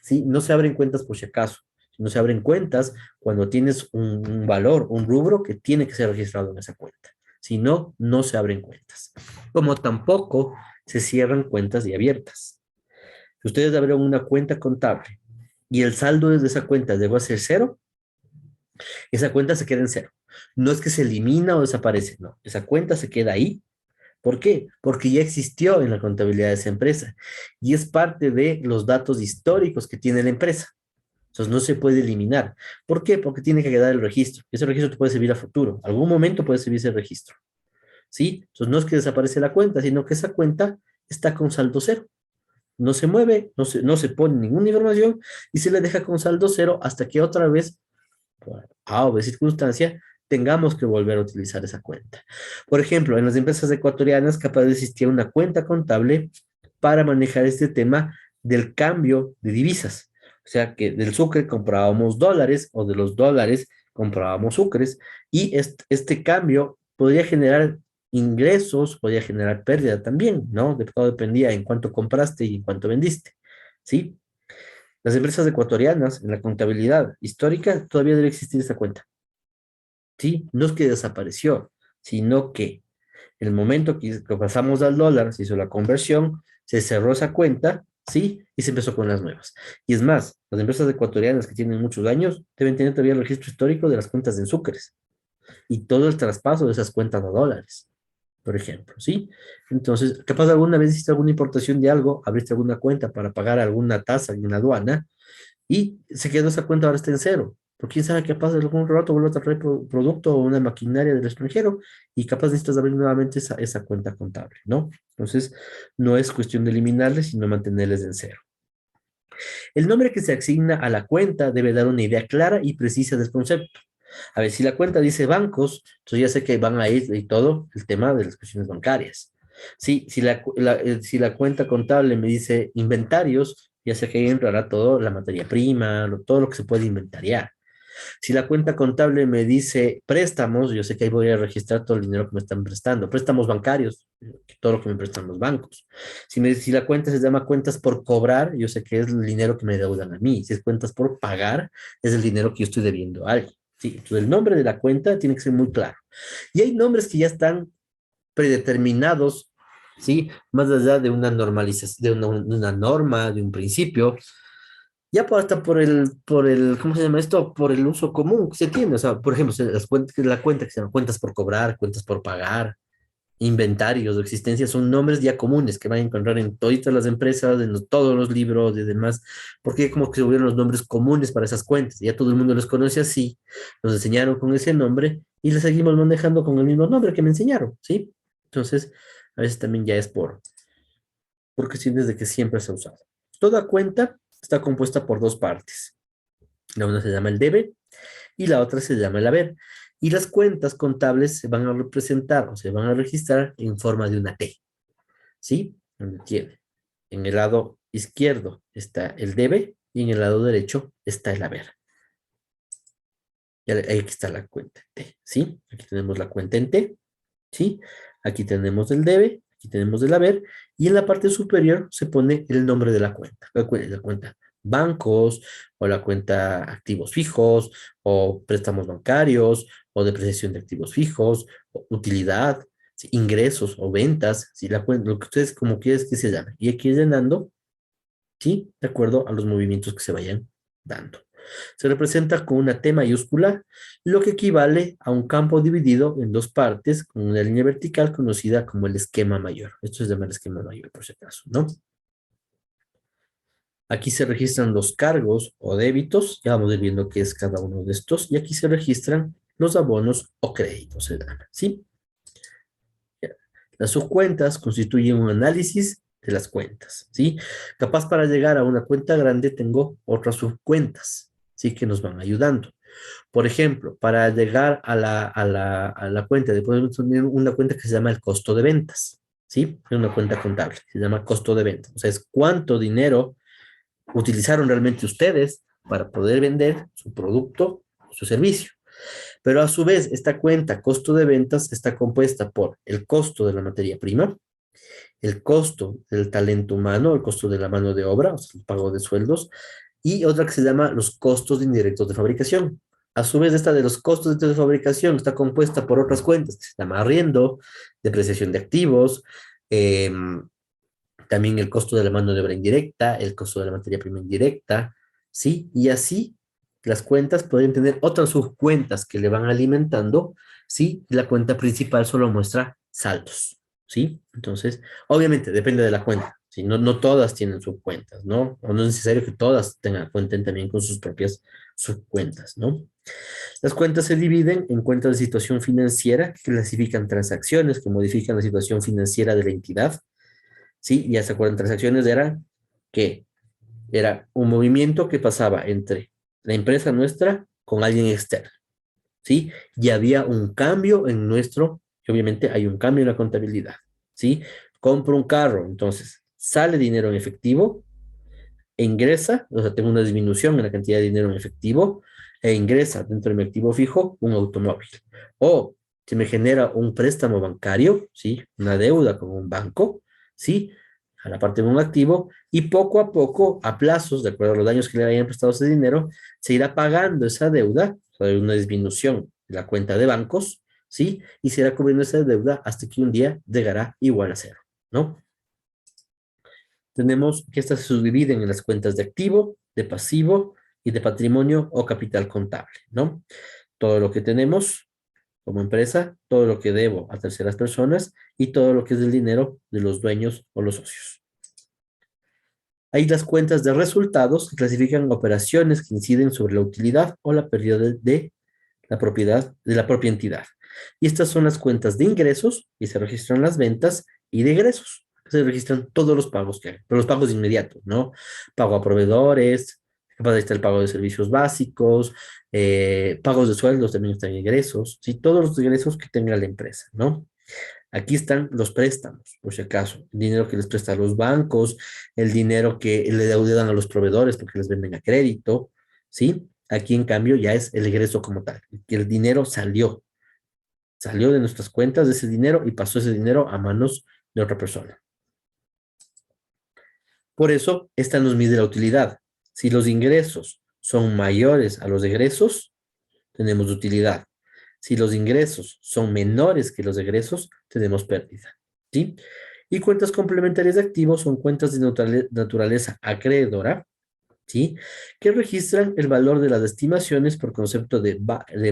¿Sí? No se abren cuentas por si acaso. No se abren cuentas cuando tienes un valor, un rubro que tiene que ser registrado en esa cuenta. Si no, no se abren cuentas. Como tampoco se cierran cuentas ya abiertas. Si ustedes abrieron una cuenta contable y el saldo de esa cuenta debe ser cero, esa cuenta se queda en cero. No es que se elimina o desaparece, no. Esa cuenta se queda ahí. ¿Por qué? Porque ya existió en la contabilidad de esa empresa y es parte de los datos históricos que tiene la empresa. Entonces no se puede eliminar. ¿Por qué? Porque tiene que quedar el registro. Ese registro te puede servir a futuro. Algún momento puede servir ese registro. ¿Sí? Entonces no es que desaparece la cuenta, sino que esa cuenta está con saldo cero. No se mueve, no se pone ninguna información y se le deja con saldo cero hasta que otra vez, por A o B circunstancia, tengamos que volver a utilizar esa cuenta. Por ejemplo, en las empresas ecuatorianas capaz de existir una cuenta contable para manejar este tema del cambio de divisas. O sea que del sucre comprábamos dólares o de los dólares comprábamos sucres y este cambio podría generar ingresos, podría generar pérdida también, ¿no? De todo dependía en cuánto compraste y en cuánto vendiste, ¿sí? Las empresas ecuatorianas en la contabilidad histórica todavía debe existir esa cuenta, ¿sí? No es que desapareció, sino que el momento que pasamos al dólar, se hizo la conversión, se cerró esa cuenta, ¿sí? Y se empezó con las nuevas. Y es más, las empresas ecuatorianas que tienen muchos años deben tener todavía el registro histórico de las cuentas en sucres y todo el traspaso de esas cuentas a dólares, por ejemplo, ¿sí? Entonces, capaz alguna vez hiciste alguna importación de algo, abriste alguna cuenta para pagar alguna tasa en la aduana y se quedó esa cuenta, ahora está en cero. Porque quién sabe qué pasa, algún rato vuelve a traer producto o una maquinaria del extranjero y capaz necesitas abrir nuevamente esa cuenta contable, ¿no? Entonces, no es cuestión de eliminarles, sino mantenerles en cero. El nombre que se asigna a la cuenta debe dar una idea clara y precisa del concepto. A ver, si la cuenta dice bancos, entonces ya sé que van a ir y todo el tema de las cuestiones bancarias. Sí, si la cuenta contable me dice inventarios, ya sé que ahí entrará todo la materia prima, todo lo que se puede inventariar. Si la cuenta contable me dice préstamos, yo sé que ahí voy a registrar todo el dinero que me están prestando. Préstamos bancarios, todo lo que me prestan los bancos. Si la cuenta se llama cuentas por cobrar, yo sé que es el dinero que me deudan a mí. Si es cuentas por pagar, es el dinero que yo estoy debiendo a alguien. Sí, entonces el nombre de la cuenta tiene que ser muy claro. Y hay nombres que ya están predeterminados, ¿sí? Más allá de una normalización, de una norma, de un principio, ya hasta ¿cómo se llama esto? Por el uso común que se tiene. O sea, por ejemplo, la cuenta que se llama cuentas por cobrar, cuentas por pagar, inventarios o existencias, son nombres ya comunes que van a encontrar en todas las empresas, en todos los libros y demás, porque como que se volvieron los nombres comunes para esas cuentas. Ya todo el mundo los conoce así, nos enseñaron con ese nombre y le seguimos manejando con el mismo nombre que me enseñaron, ¿sí? Entonces, a veces también ya es por cuestiones de que siempre se ha usado. Toda cuenta está compuesta por dos partes. La una se llama el debe y la otra se llama el haber. Y las cuentas contables se van a representar o se van a registrar en forma de una T, ¿sí? Donde tiene, en el lado izquierdo está el debe y en el lado derecho está el haber. Y ahí está la cuenta en T, ¿sí? Aquí tenemos la cuenta en T, ¿sí? Aquí tenemos el debe, aquí tenemos el haber, y en la parte superior se pone el nombre de la cuenta bancos, o la cuenta activos fijos, o préstamos bancarios, o depreciación de activos fijos, o utilidad, ¿sí? Ingresos o ventas, ¿sí? La cuenta, lo que ustedes como quieran que se llame. Y aquí llenando, ¿sí? De acuerdo a los movimientos que se vayan dando. Se representa con una T mayúscula, lo que equivale a un campo dividido en dos partes con una línea vertical conocida como el esquema mayor. Esto es llamar esquema mayor, por si acaso, ¿no? Aquí se registran los cargos o débitos, ya vamos a ir viendo qué es cada uno de estos, y aquí se registran los abonos o créditos, se llama, ¿sí? Las subcuentas constituyen un análisis de las cuentas, ¿sí? Capaz para llegar a una cuenta grande tengo otras subcuentas, ¿sí? Que nos van ayudando. Por ejemplo, para llegar a la cuenta, podemos tener una cuenta que se llama el costo de ventas, ¿sí? Es una cuenta contable, se llama costo de ventas. O sea, es cuánto dinero utilizaron realmente ustedes para poder vender su producto o su servicio. Pero a su vez, esta cuenta costo de ventas está compuesta por el costo de la materia prima, el costo del talento humano, el costo de la mano de obra, o sea, el pago de sueldos, y otra que se llama los costos indirectos de fabricación. A su vez, esta de los costos de fabricación está compuesta por otras cuentas, que se llama arriendo, depreciación de activos, eh, también el costo de la mano de obra indirecta, el costo de la materia prima indirecta, ¿sí? Y así las cuentas pueden tener otras subcuentas que le van alimentando, ¿sí? Y la cuenta principal solo muestra saldos, ¿sí? Entonces, obviamente, depende de la cuenta, ¿sí? No todas tienen subcuentas, ¿no? O no es necesario que todas cuenten también con sus propias subcuentas, ¿no? Las cuentas se dividen en cuentas de situación financiera, que clasifican transacciones que modifican la situación financiera de la entidad, ¿sí? Ya se acuerdan, transacciones era que era un movimiento que pasaba entre la empresa nuestra con alguien externo, ¿sí? Y había un cambio en nuestro, y obviamente hay un cambio en la contabilidad, ¿sí? Compro un carro, entonces sale dinero en efectivo, e ingresa, o sea, tengo una disminución en la cantidad de dinero en efectivo, e ingresa dentro de mi activo fijo un automóvil. O se me genera un préstamo bancario, ¿sí? Una deuda con un banco, ¿sí? A la parte de un activo, y poco a poco, a plazos, de acuerdo a los daños que le hayan prestado ese dinero, se irá pagando esa deuda, o sea, hay una disminución de la cuenta de bancos, ¿sí? Y se irá cubriendo esa deuda hasta que un día llegará igual a cero, ¿no? Tenemos que estas se subdividen en las cuentas de activo, de pasivo y de patrimonio o capital contable, ¿no? Todo lo que tenemos como empresa, todo lo que debo a terceras personas y todo lo que es el dinero de los dueños o los socios. Hay las cuentas de resultados que clasifican operaciones que inciden sobre la utilidad o la pérdida de la propiedad de la propia entidad. Y estas son las cuentas de ingresos y se registran las ventas y de egresos. Se registran todos los pagos que hay, pero los pagos inmediatos, ¿no? Pago a proveedores, ahí está el pago de servicios básicos, pagos de sueldos también están ingresos, ¿sí? Todos los ingresos que tenga la empresa, ¿no? Aquí están los préstamos, por si acaso, el dinero que les presta a los bancos, el dinero que le deudan a los proveedores porque les venden a crédito, ¿sí? Aquí, en cambio, ya es el egreso como tal, que el dinero salió de nuestras cuentas de ese dinero y pasó ese dinero a manos de otra persona. Por eso, esta nos mide la utilidad. Si los ingresos son mayores a los egresos, tenemos utilidad. Si los ingresos son menores que los egresos, tenemos pérdida, ¿sí? Y cuentas complementarias de activos son cuentas de naturaleza acreedora, ¿sí? Que registran el valor de las estimaciones por concepto de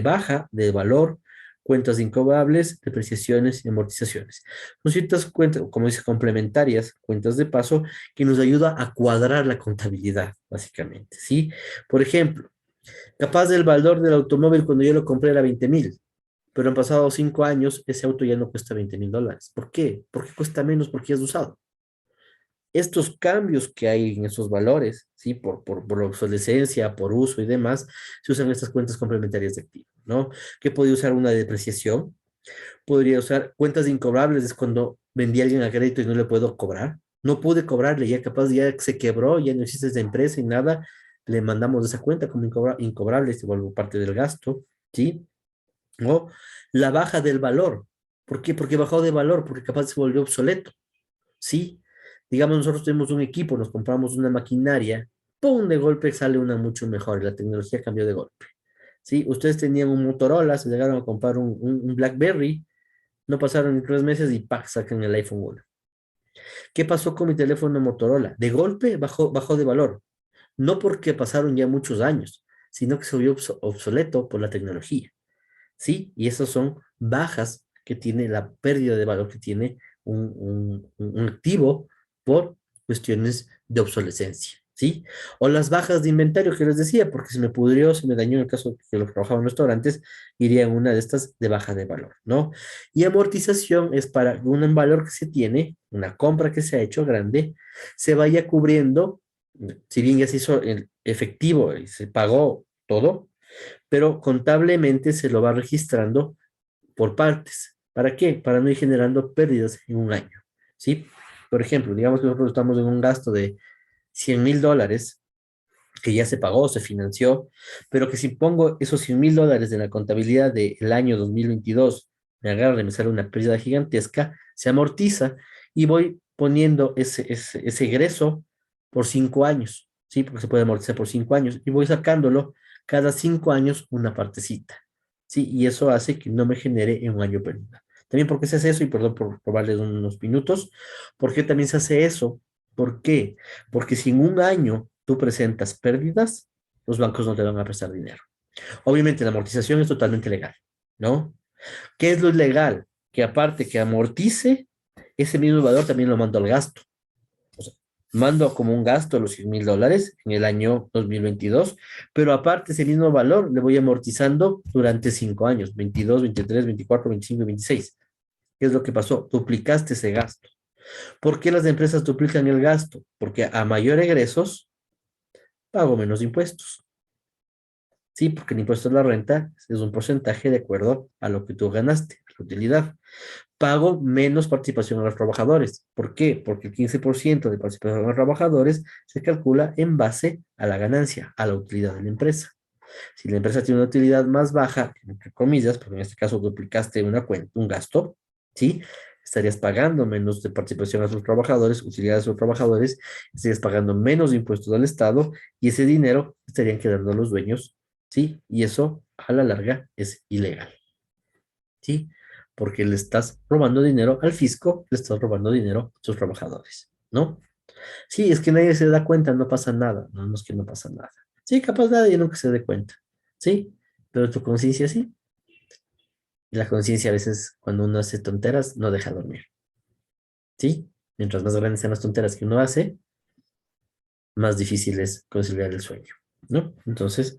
baja de valor, cuentas incobrables, depreciaciones y amortizaciones. Son ciertas cuentas, como dice, complementarias, cuentas de paso, que nos ayuda a cuadrar la contabilidad, básicamente, ¿sí? Por ejemplo, capaz del valor del automóvil cuando yo lo compré era 20,000, pero han pasado 5 años, ese auto ya no cuesta $20,000. ¿Por qué? Porque cuesta menos porque ya es usado. estos cambios que hay en esos valores, ¿sí? Por obsolescencia, por uso y demás, se usan estas cuentas complementarias de activos, ¿no? Que podría usar una depreciación, podría usar cuentas incobrables, es cuando vendí a alguien a crédito y no le puedo cobrar. No pude cobrarle, ya capaz ya se quebró, ya no existe esa empresa y nada, le mandamos esa cuenta como incobrable, se vuelve parte del gasto, ¿sí? O la baja del valor. ¿Por qué? Porque bajó de valor, porque capaz se volvió obsoleto, ¿sí? Digamos, nosotros tenemos un equipo, nos compramos una maquinaria, ¡pum! De golpe sale una mucho mejor, y la tecnología cambió de golpe, ¿sí? Ustedes tenían un Motorola, se llegaron a comprar un BlackBerry, no pasaron ni 3 meses y ¡pac! Sacan el iPhone 1. ¿Qué pasó con mi teléfono Motorola? De golpe bajó de valor, no porque pasaron ya muchos años, sino que se volvió obsoleto por la tecnología, ¿sí? Y esas son bajas que tiene la pérdida de valor que tiene un activo por cuestiones de obsolescencia, ¿sí? O las bajas de inventario que les decía, porque se me pudrió, se me dañó en el caso que lo trabajaba en restaurantes, iría en una de estas de baja de valor, ¿no? Y amortización es para un valor que se tiene, una compra que se ha hecho grande, se vaya cubriendo, si bien ya se hizo el efectivo y se pagó todo, pero contablemente se lo va registrando por partes. ¿Para qué? Para no ir generando pérdidas en un año, ¿sí? Por ejemplo, digamos que nosotros estamos en un gasto de $100,000 que ya se pagó, se financió, pero que si pongo esos $100,000 de la contabilidad del año 2022, me agarra y me sale una pérdida gigantesca, se amortiza y voy poniendo ese egreso por 5 años, ¿sí? Porque se puede amortizar por 5 años y voy sacándolo cada 5 años una partecita, ¿sí? Y eso hace que no me genere en un año pérdida. También porque se hace eso, y perdón por robarles unos minutos, ¿por qué también se hace eso? ¿Por qué? Porque si en un año tú presentas pérdidas, los bancos no te van a prestar dinero. Obviamente la amortización es totalmente legal, ¿no? ¿Qué es lo ilegal? Que aparte que amortice, ese mismo valor también lo mando al gasto. O sea, mando como un gasto los $100,000 en el año 2022, pero aparte ese mismo valor le voy amortizando durante 5 años, 22, 23, 24, 25 y 26. ¿Qué es lo que pasó? Duplicaste ese gasto. ¿Por qué las empresas duplican el gasto? Porque a mayor egresos, pago menos impuestos. Sí, porque el impuesto a la renta es un porcentaje de acuerdo a lo que tú ganaste, la utilidad. Pago menos participación a los trabajadores. ¿Por qué? Porque el 15% de participación a los trabajadores se calcula en base a la ganancia, a la utilidad de la empresa. Si la empresa tiene una utilidad más baja, entre comillas, porque en este caso duplicaste una cuenta, un gasto, ¿sí? Estarías pagando menos de participación a sus trabajadores, utilidades a sus trabajadores, estarías pagando menos impuestos al Estado y ese dinero estarían quedando a los dueños, ¿sí? Y eso a la larga es ilegal, ¿sí? Porque le estás robando dinero al fisco, le estás robando dinero a sus trabajadores, ¿no? Sí, es que nadie se da cuenta, no pasa nada, no, no es que no pasa nada. Sí, capaz nadie nunca se dé cuenta, ¿sí? Pero tu conciencia sí. Y la conciencia a veces, cuando uno hace tonteras, no deja dormir, ¿sí? Mientras más grandes sean las tonteras que uno hace, más difícil es conciliar el sueño, ¿no? Entonces,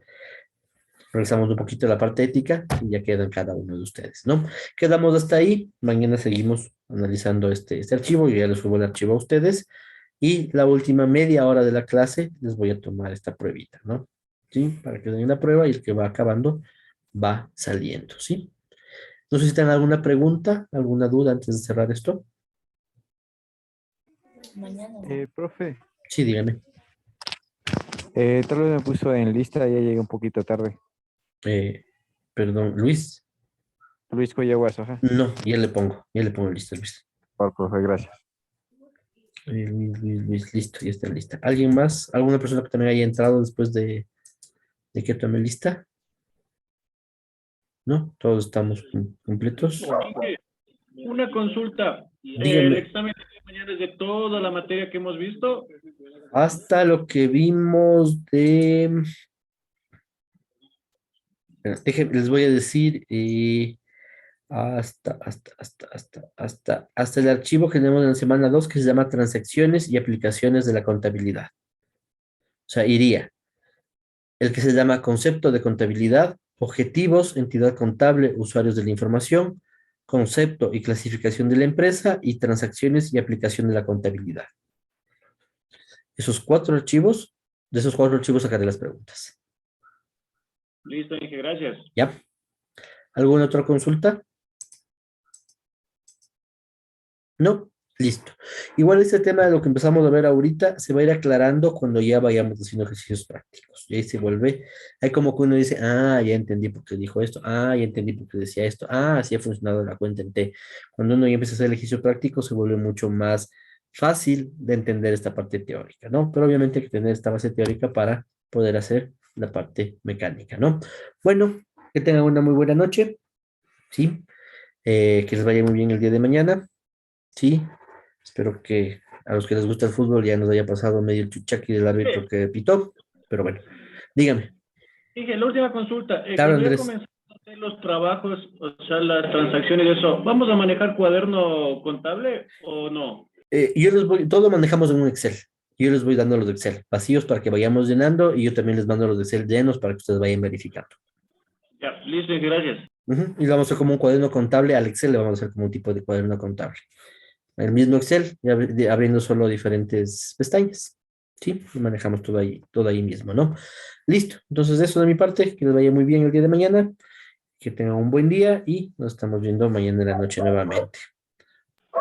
regresamos un poquito a la parte ética y ya queda en cada uno de ustedes, ¿no? Quedamos hasta ahí. Mañana seguimos analizando este archivo. Yo ya les subo el archivo a ustedes. Y la última media hora de la clase les voy a tomar esta pruebita, ¿no? ¿Sí? Para que den la prueba y el que va acabando va saliendo, ¿sí? No sé si tienen alguna pregunta, alguna duda antes de cerrar esto. Profe, Sí, dígame. tal vez me puso en lista, ya llegué un poquito tarde. Eh, Perdón, Luis. Luis Coyaguas, ajá. No, ya le pongo lista, Luis. Profe, gracias. Luis, listo, ya está lista. ¿Alguien más? ¿Alguna persona que también haya entrado después de que tome lista? ¿No? Todos estamos completos. Una consulta. El Dígame, examen de mañana es de toda la materia que hemos visto. hasta lo que vimos de... les voy a decir, hasta el archivo que tenemos en la semana 2 que se llama Transacciones y aplicaciones de la contabilidad. O sea, iría el que se llama Concepto de contabilidad, objetivos, entidad contable, usuarios de la información, concepto y clasificación de la empresa y transacciones y aplicación de la contabilidad. esos 4 archivos, de esos 4 archivos sacaré las preguntas. Listo, Inge, gracias. ¿Ya? ¿Alguna otra consulta? No, listo. Igual este tema de lo que empezamos a ver ahorita se va a ir aclarando cuando ya vayamos haciendo ejercicios prácticos. Y ahí se vuelve, hay como que uno dice, ah, ya entendí por qué dijo esto, ah, ya entendí por qué decía esto, ah, así ha funcionado la cuenta en T. Cuando uno ya empieza a hacer el ejercicio práctico se vuelve mucho más fácil de entender esta parte teórica, ¿no? Pero obviamente hay que tener esta base teórica para poder hacer la parte mecánica, ¿no? Bueno, que tengan una muy buena noche, ¿sí? Que les vaya muy bien el día de mañana. Sí, espero que a los que les gusta el fútbol ya nos haya pasado medio el chuchaqui del árbitro que pitó, pero bueno, dígame. Inge, la última consulta. Claro, Cuando ya Andrés. comenzamos a hacer los trabajos, o sea, las transacciones y eso, ¿vamos a manejar cuaderno contable o no? Yo les voy, todo manejamos en un Excel. Yo les voy dando los de Excel vacíos para que vayamos llenando y yo también les mando los de Excel llenos para que ustedes vayan verificando. Ya, listo, Inge, gracias. Y lo vamos a hacer como un cuaderno contable, al Excel le vamos a hacer como un tipo de cuaderno contable. El mismo Excel, abriendo solo diferentes pestañas. Sí, y manejamos todo ahí mismo, ¿no? Listo. Entonces, eso de mi parte, que les vaya muy bien el día de mañana, que tengan un buen día y nos estamos viendo mañana en la noche nuevamente.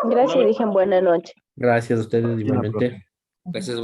Gracias, dije buena noche. Gracias a ustedes Ya, igualmente. profe. Gracias,